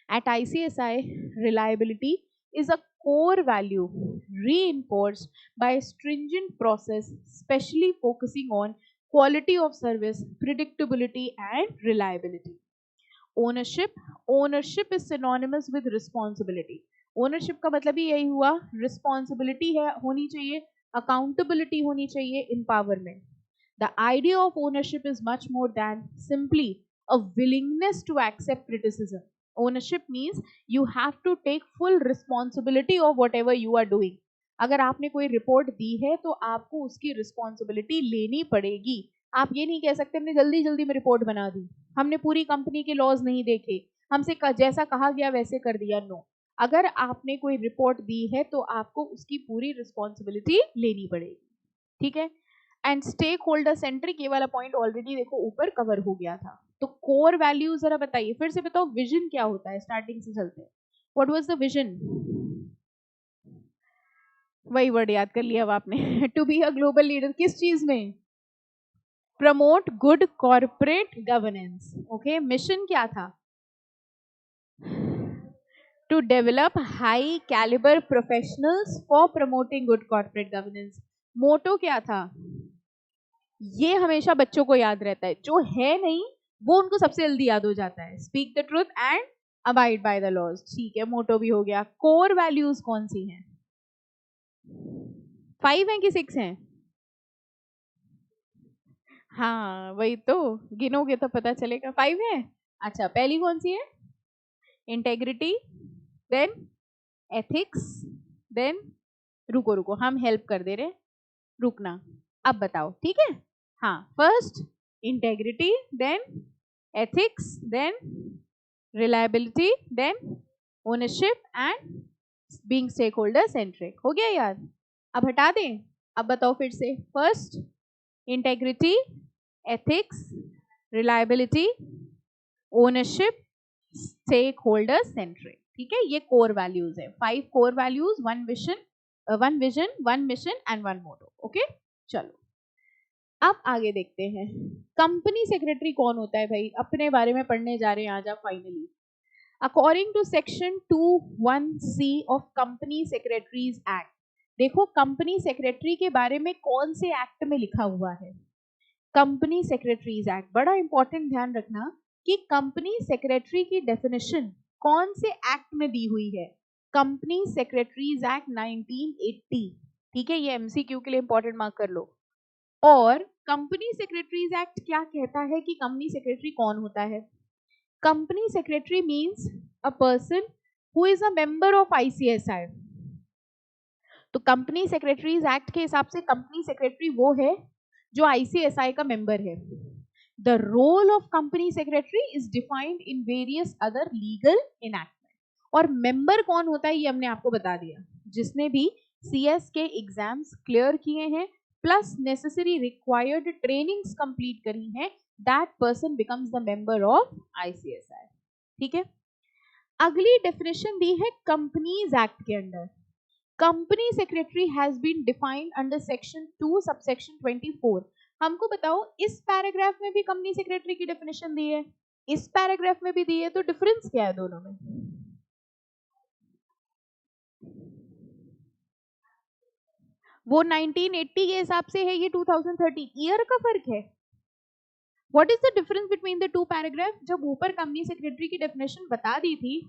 at ICSI. Reliability is a core value reinforced by a stringent process, specially focusing on quality of service, predictability and reliability. Ownership. Ownership is synonymous with responsibility. Ownership का मतलब ही यही हुआ, responsibility है होनी चाहिए, accountability होनी चाहिए, empowerment. The idea of ownership is much more than simply a willingness to accept criticism. Ownership means you have to take full responsibility of whatever you are doing. अगर आपने कोई रिपोर्ट दी है तो आपको उसकी रिस्पॉन्सिबिलिटी लेनी पड़ेगी। आप ये नहीं कह सकते हमने जल्दी जल्दी में रिपोर्ट बना दी, हमने पूरी कंपनी के लॉज नहीं देखे, हमसे जैसा कहा गया वैसे कर दिया। नो, अगर आपने कोई रिपोर्ट दी है तो आपको उसकी पूरी रिस्पॉन्सिबिलिटी लेनी पड़ेगी, ठीक है। एंड स्टेक होल्डर सेंट्रिक, ये वाला पॉइंट ऑलरेडी देखो ऊपर कवर हो गया था। तो कोर वैल्यू जरा बताइए, फिर से बताओ विजन क्या होता है, स्टार्टिंग से चलते हैं। What was the vision? वही वर्ड याद कर लिया अब आपने। To be a global leader, किस चीज में? Promote good corporate governance. Okay, mission क्या था? To develop high calibre professionals for promoting good corporate governance. Motto क्या था? ये हमेशा बच्चों को याद रहता है, जो है नहीं वो उनको सबसे जल्दी याद हो जाता है, speak the truth and abide by the laws. ठीक है, मोटो भी हो गया। कोर वैल्यूज कौन सी हैं? 5 हैं कि 6 हैं? हाँ वही तो, गिनोगे तो पता चलेगा। 5 है। अच्छा, पहली कौन सी है? इंटेग्रिटी, देन एथिक्स, देन, रुको रुको हम हेल्प कर दे रहे, रुकना, अब बताओ, ठीक है। हाँ, first integrity, then ethics, then reliability, then ownership and being stakeholder centric. हो गया याद? अब हटा दें, अब बताओ फिर से। First integrity, ethics, reliability, ownership, stakeholder centric. ठीक है, ये कोर वैल्यूज है। 5 core values, 1 vision, 1 mission and 1 motto. Okay, चलो अब आगे देखते हैं। कंपनी सेक्रेटरी कौन होता है भाई? अपने बारे में पढ़ने जा रहे हैं आज आप finally. According to section 21C of company secretaries act, देखो कंपनी सेक्रेटरी के बारे में कौन से एक्ट में लिखा हुआ है? Company secretaries act. बड़ा इंपॉर्टेंट ध्यान रखना कि कंपनी सेक्रेटरी की डेफिनेशन कौन से एक्ट में दी हुई है? Company secretaries act 1980। ठीक है, ये MCQ के लिए इंपॉर्टेंट मार्क कर लो। और कंपनी सेक्रेटरीज एक्ट क्या कहता है कि कंपनी सेक्रेटरी कौन होता है? Company secretary means a person who is a member of ICSI। तो कंपनी सेक्रेटरीज एक्ट के हिसाब से कंपनी सेक्रेटरी वो है जो ICSI का मेंबर है। The role of company secretary is defined in various other legal enactment. और मेंबर कौन होता है ये हमने आपको बता दिया, जिसने भी CS के एग्जाम्स क्लियर किए हैं plus necessary required trainings complete करी हैं, that person becomes the member of ICSI। ठीक है, अगली डेफिनेशन दी है कंपनीज एक्ट के अंदर। Company secretary has been defined under section 2 subsection 24। हमको बताओ, इस पैराग्राफ में भी कंपनी सेक्रेटरी की डेफिनेशन दी है, इस पैराग्राफ में भी दी है, तो डिफरेंस क्या है दोनों में? वो 1980 के हिसाब से है, ये 2013, ईयर का फर्क है। What is the difference between the two paragraph? जब ऊपर कंपनी सेक्रेटरी की डेफिनेशन बता दी थी,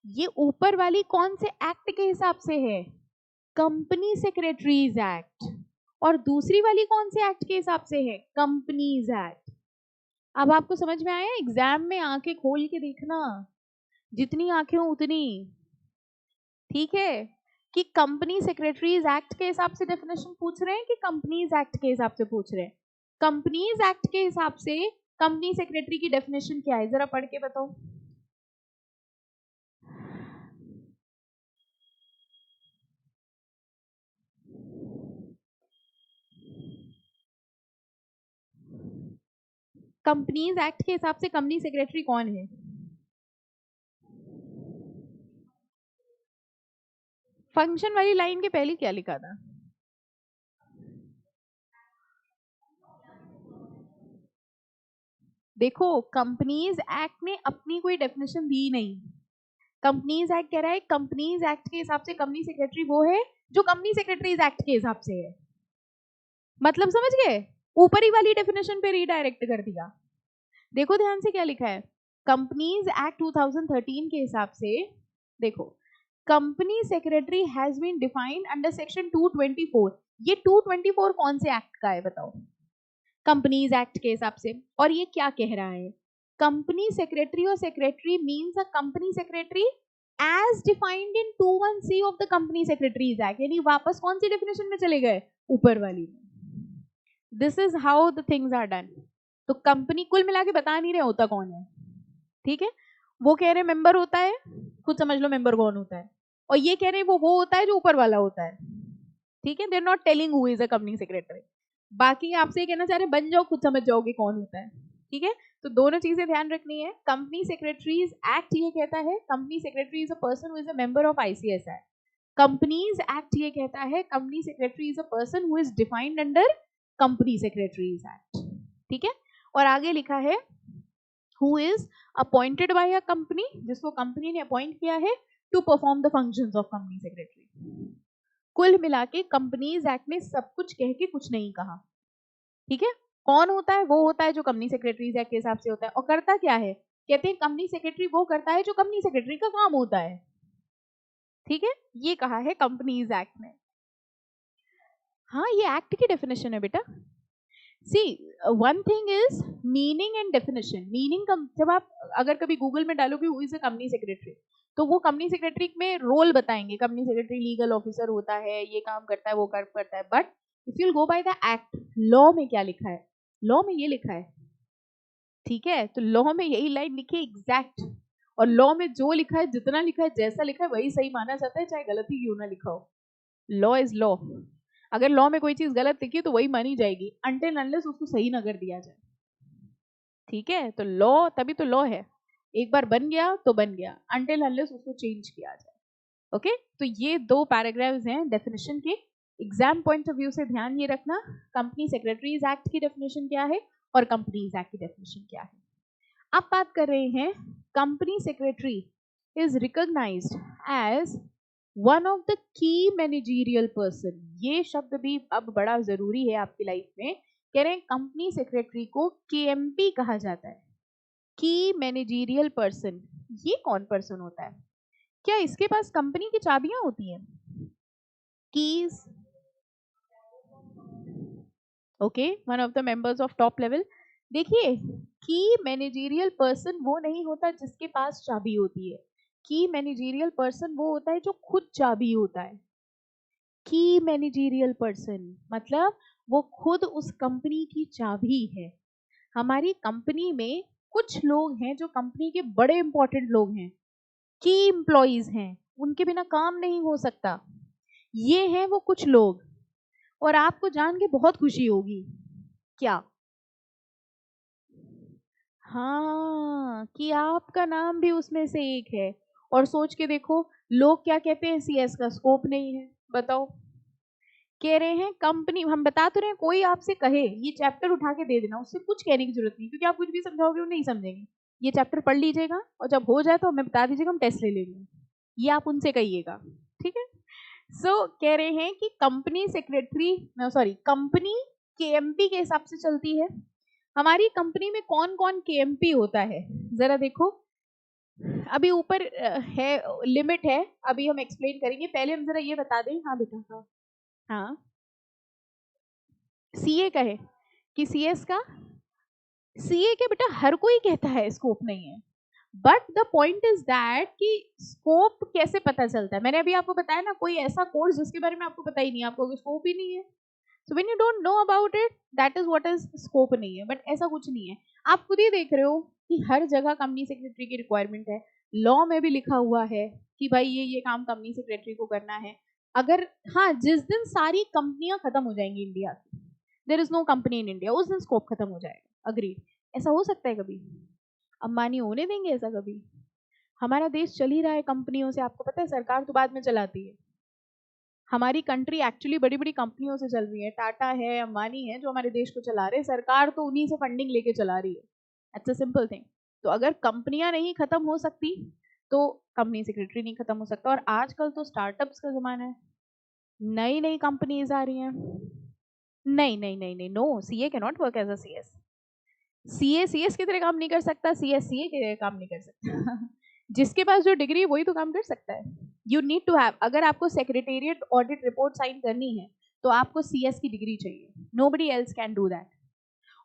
ये ऊपर वाली कौन से एक्ट के हिसाब से है? Company secretaries act. और दूसरी वाली कौन से एक्ट के हिसाब से है? Companies act. अब आपको समझ में आया? एग्जाम में आंखें खोल के देखना, जितनी आंखें हो उतनी, ठीक है? कि कंपनी सेक्रेटरीज एक्ट के हिसाब से डेफिनेशन पूछ रहे हैं कि कंपनीज एक्ट के हिसाब से पूछ रहे हैं? कंपनीज एक्ट के हिसाब से कंपनी सेक्रेटरी की डेफिनेशन क्या है, जरा पढ़ के बताओ। कंपनीज एक्ट के हिसाब से कंपनी सेक्रेटरी कौन है? फंक्शन वाली लाइन के पहले क्या लिखा था? देखो, कंपनीज एक्ट ने अपनी कोई डेफिनेशन दी नहीं। कंपनीज एक्ट कह रहा है कंपनीज एक्ट के हिसाब से कंपनी सेक्रेटरी वो है जो कंपनी सेक्रेटरीज एक्ट के हिसाब से है। मतलब समझ गए? ऊपर ही वाली डेफिनेशन पे रीडायरेक्ट कर दिया। देखो ध्यान से क्या लिखा है, कंपनीज एक्ट 2013 के हिसाब से। देखो, company secretary has been defined under section 224। ये 224 कौन से एक्ट का है बताओ? कंपनीज एक्ट के हिसाब से। और ये क्या कह रहा है? कंपनी सेक्रेटरी और secretary means a company secretary as defined in 21C of the company secretaries act. यानी वापस कौन सी डेफिनेशन में चले गए? ऊपर वाली में। This is how the things are done. तो कंपनी कुल मिला के बता नहीं रहे होता कौन है, ठीक है? वो कह रहे मेंबर होता है, खुद समझ लो मेंबर कौन होता है। और ये कह रहे वो होता है जो ऊपर वाला होता है, ठीक है? They are not telling who is a company secretary. बाकी आपसे ये कहना चाह रहे बन जाओ, खुद समझ जाओगे कौन होता है, ठीक है? तो दोनों चीजें ध्यान रखनी है। कंपनी सेक्रेटरीज एक्ट ये कहता है company secretary is a person who is a member of ICSI। Companies act ये कहता है company secretary is a person who is defined under company secretaries act, ठीक है? और आगे लिखा है who is appointed by a company, जिसको कंपनी ने अपॉइंट किया है to perform the functions of company secretary. कुल मिला के कंपनीज एक्ट ने सब कुछ कह के कुछ नहीं कहा, ठीक है? कौन होता है? वो होता है जो कंपनी सेक्रेटरीज एक्ट के हिसाब से होता है। और करता क्या है? कहते हैं कंपनी सेक्रेटरी वो करता है जो कंपनी सेक्रेटरी का काम होता है, ठीक है? ये कहा है कंपनीज एक्ट में। हाँ, ये एक्ट की डेफिनेशन है बेटा। See, one thing is meaning and definition. Meaning जब आप अगर कभी गूगल में डालोगे who is a company secretary, तो वो कंपनी सेक्रेटरी में रोल बताएंगे। कंपनी सेक्रेटरी लीगल ऑफिसर होता है, ये काम करता है, वो काम करता है। But if you go by the act, law में क्या लिखा है? लॉ में ये लिखा है, ठीक है? तो लॉ में यही लाइन लिखी है एग्जैक्ट। और लॉ में जो लिखा है, जितना लिखा है, जैसा लिखा है, वही सही माना जाता है, चाहे गलती क्यों ना लिखा हो। Law is law. अगर लॉ में कोई चीज गलत लिखी है तो वही मानी जाएगी अनटिल अनलेस उसको सही ना कर दिया जाए, ठीक है? तो लॉ तभी तो लॉ है, एक बार बन गया तो बन गया, अनटिल अनलेस उसको चेंज किया जाए। ओके, तो ये दो पैराग्राफ्स हैं डेफिनेशन के। एग्जाम पॉइंट ऑफ व्यू से ध्यान ये रखना, कंपनी सेक्रेटरीज एक्ट की डेफिनेशन क्या है और कंपनीज एक्ट की डेफिनेशन क्या है। अब बात कर रहे हैं company secretary is recognised as one of the key managerial person. ये शब्द भी अब बड़ा जरूरी है आपकी लाइफ में। कह रहे हैं कंपनी सेक्रेटरी को KMP कहा जाता है, की मैनेजरियल पर्सन। ये कौन पर्सन होता है? क्या इसके पास कंपनी की चाबियां होती हैं? Keys, okay, one of the members of top level. देखिए, की मैनेजरियल पर्सन वो नहीं होता जिसके पास चाबी होती है। की मैनेजरियल पर्सन वो होता है जो खुद चाबी होता है। की मैनेजरियल पर्सन मतलब वो खुद उस कंपनी की चाबी है। हमारी कंपनी में कुछ लोग हैं जो कंपनी के बड़े इंपॉर्टेंट लोग हैं, की एम्प्लॉइज हैं, उनके बिना काम नहीं हो सकता। ये हैं वो कुछ लोग। और आपको जान के बहुत खुशी होगी, क्या? हाँ, कि आपका नाम भी उसमें से एक है। और सोच के देखो, लोग क्या कहते हैं, CS का स्कोप नहीं है। बताओ, कह रहे हैं कंपनी, हम बता तो रहे हैं, कोई आपसे कहे ये चैप्टर उठा के दे देना, उससे कुछ कहने की जरूरत नहीं, क्योंकि आप कुछ भी समझाओगे वो नहीं समझेंगे। ये चैप्टर पढ़ लीजिएगा और जब हो जाए तो हमें बता दीजिएगा, हम टेस्ट ले लेंगे। ये आप उनसे कहिएगा, ठीक है? सो कह रहे हैं कि company secretary, sorry, company KMP के हिसाब से चलती है। हमारी कंपनी में कौन कौन KMP होता है, जरा देखो। अभी ऊपर है, लिमिट है, अभी हम एक्सप्लेन करेंगे। पहले हम जरा ये बता दें। हाँ बेटा, हाँ हाँ, सीए का है कि सीएस का, सीए के बेटा हर कोई कहता है स्कोप नहीं है, but the point is that कि स्कोप कैसे पता चलता है। मैंने अभी आपको बताया ना, कोई ऐसा कोर्स जिसके बारे में आपको पता ही नहीं है, आपको स्कोप ही नहीं है। So when you don't know about it, that is what is scope नहीं है। बट ऐसा कुछ नहीं है, आप खुद ही देख रहे हो कि हर जगह कंपनी सेक्रेटरी की रिक्वायरमेंट है। लॉ में भी लिखा हुआ है कि भाई ये काम कंपनी सेक्रेटरी को करना है। अगर हाँ, जिस दिन सारी कंपनियां खत्म हो जाएंगी इंडिया की, there is no company in India, उस दिन स्कोप खत्म हो जाएगा। अग्रीड। ऐसा हो सकता है कभी? अंबानी होने देंगे ऐसा कभी? हमारा देश चल ही रहा है कंपनियों से, आपको पता है, सरकार तो बाद में चलाती है। हमारी कंट्री एक्चुअली बड़ी बड़ी कंपनियों से चल रही है, टाटा है, अंबानी है जो हमारे देश को चला रहे हैं, सरकार तो उन्हीं से फंडिंग लेके चला रही है। It's a simple thing. तो अगर कंपनियां नहीं खत्म हो सकती तो कंपनी सेक्रेटरी नहीं खत्म हो सकता। और आजकल तो स्टार्टअप्स का जमाना है, नई नई कंपनीज आ रही हैं। नहीं नहीं नहीं नहीं, no, CA can not work as a CS. CA CS की तरह काम नहीं कर सकता, सीएस सीए की तरह काम नहीं कर सकता। जिसके पास जो डिग्री है वही तो काम कर सकता है। यू नीड टू हैव, अगर आपको सेक्रेटेरिएट ऑडिट रिपोर्ट साइन करनी है तो आपको सीएस की डिग्री चाहिए, nobody else can do that.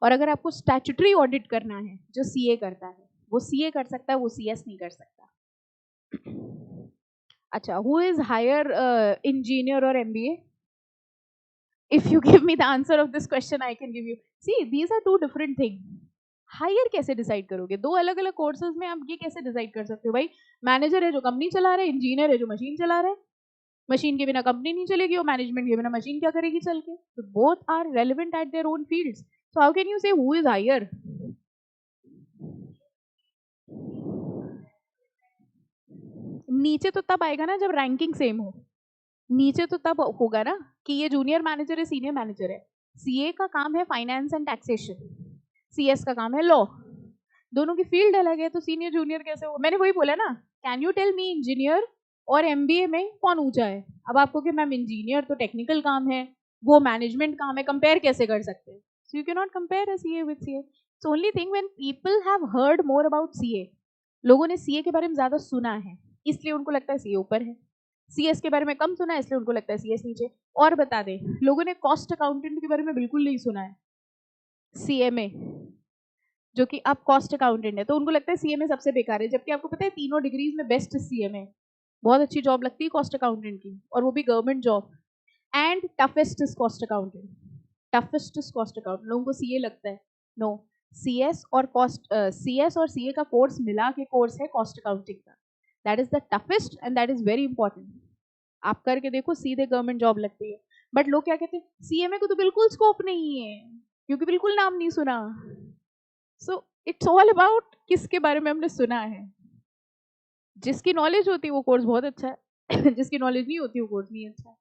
और अगर आपको स्टैट्यूटरी ऑडिट करना है, जो सीए करता है वो सीए कर सकता है, वो सीएस नहीं कर सकता। अच्छा, हु इज हायर इंजीनियर और MBA? if you give me the answer of this question, I can give you, see, these are two different things. Higher कैसे डिसाइड करोगे? दो अलग अलग कोर्सेज में आप ये कैसे डिसाइड कर सकते हो? भाई, मैनेजर है जो कंपनी चला रहा है, इंजीनियर है जो मशीन चला रहा है। मशीन के बिना कंपनी नहीं चलेगी और मैनेजमेंट के बिना मशीन क्या करेगी चल के? तो both are relevant at their own fields. So how can you say who is higher? नीचे तो तब आएगा ना जब रैंकिंग सेम हो। नीचे तो तब होगा ना कि ये जूनियर मैनेजर है, सीनियर मैनेजर है। सीए का काम है फाइनेंस एंड टैक्सेशन, सीएस का काम है लॉ। दोनों की फील्ड अलग है, तो सीनियर जूनियर कैसे हो? मैंने वही बोला ना, can you tell me engineer और एमबीए में कौन ऊंचा है? अब आपको कि मैम इंजीनियर तो टेक्निकल काम है, वो मैनेजमेंट काम है, कंपेयर कैसे कर सकते हैं? So you can not compare a CA with CA. So only thing when people have heard more about CA, लोगों ने सीए के बारे में ज्यादा सुना है इसलिए उनको लगता है सीए ऊपर है, सीएस के बारे में कम सुना है इसलिए उनको लगता है सीएस नीचे। और बता दें, लोगों ने कॉस्ट अकाउंटेंट के बारे में बिल्कुल नहीं सुना है, सीएमए, जो कि अब कॉस्ट अकाउंटेंट है, तो उनको लगता है सीएमए सबसे बेकार है। जबकि आपको पता है तीनों डिग्रीज में बेस्ट सीएमए, बहुत अच्छी जॉब लगती है कॉस्ट अकाउंटेंट की, और वो भी government job. And toughest is cost accountant, toughest is cost accountant. लोगों को सीए लगता है, नो, सीएस और सीएस और सीए का कोर्स मिला के कोर्स है कॉस्ट अकाउंटिंग का। That is the toughest and that is very important. आप करके देखो, सीधे गवर्नमेंट जॉब लगती है। बट लोग क्या कहते हैं, सीएमए को तो बिल्कुल स्कोप नहीं है क्योंकि बिल्कुल नाम नहीं सुना। सो इट्स ऑल अबाउट किसके बारे में हमने सुना है। जिसकी नॉलेज होती है वो कोर्स बहुत अच्छा है, जिसकी नॉलेज नहीं होती वो कोर्स नहीं अच्छा है।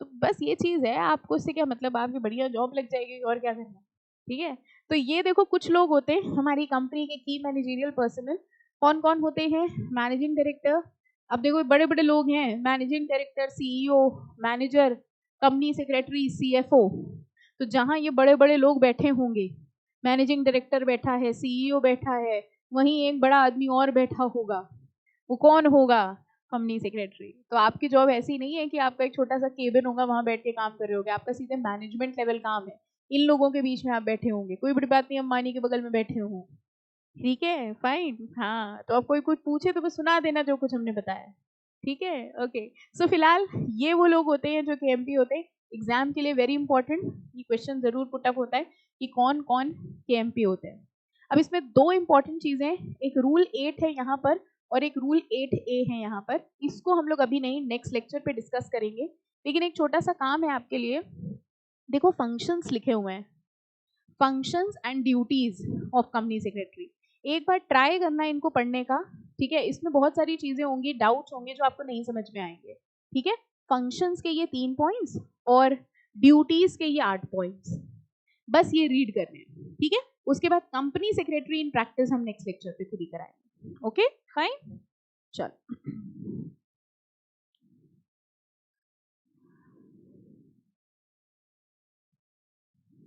तो बस ये चीज़ है, आपको इससे क्या मतलब, आपकी बढ़िया जॉब लग जाएगी और क्या करना। ठीक है, तो ये देखो, कुछ लोग होते हैं हमारी कंपनी के की मैनेजरियल पर्सनल। कौन कौन होते हैं? Managing director. अब देखो बड़े बड़े लोग हैं, managing director, CEO, manager, company secretary, CFO. तो जहाँ ये बड़े बड़े लोग बैठे होंगे, मैनेजिंग डायरेक्टर बैठा है, सीईओ बैठा है, वहीं एक बड़ा आदमी और बैठा होगा, वो कौन होगा? Company secretary. तो आपकी जॉब ऐसी नहीं है कि आपका एक छोटा सा केबिन होगा वहां बैठ के काम कर रहे होगे, आपका सीधे मैनेजमेंट लेवल काम है, इन लोगों के बीच में आप बैठे होंगे। कोई बड़ी बात नहीं अंबानी के बगल में बैठे हों, ठीक है, फाइन। हाँ, तो अब कोई कुछ पूछे तो बस सुना देना जो कुछ हमने बताया, ठीक है, ओके। सो फिलहाल ये वो लोग होते हैं जो कि एमपी होते हैं। एग्जाम के लिए वेरी इंपॉर्टेंट ये क्वेश्चन जरूर पुट अप होता है कि कौन कौन के एमपी होते हैं। अब इसमें दो इंपॉर्टेंट चीजें, एक रूल 8 है यहाँ पर और एक रूल 8A है यहाँ पर। इसको हम लोग अभी नहीं, नेक्स्ट लेक्चर पे डिस्कस करेंगे। लेकिन एक छोटा सा काम है आपके लिए, देखो फंक्शंस लिखे हुए हैं, functions and duties of company secretary. एक बार ट्राई करना इनको पढ़ने का, ठीक है। इसमें बहुत सारी चीजें होंगी, डाउट्स होंगे जो आपको नहीं समझ में आएंगे, ठीक है। फंक्शंस के ये 3 पॉइंट्स और ड्यूटीज के ये 8 पॉइंट्स, बस ये रीड करने हैं, ठीक है। उसके बाद कंपनी सेक्रेटरी इन प्रैक्टिस हम नेक्स्ट लेक्चर पे खुद ही कराएंगे, ओके फाइन। चलो।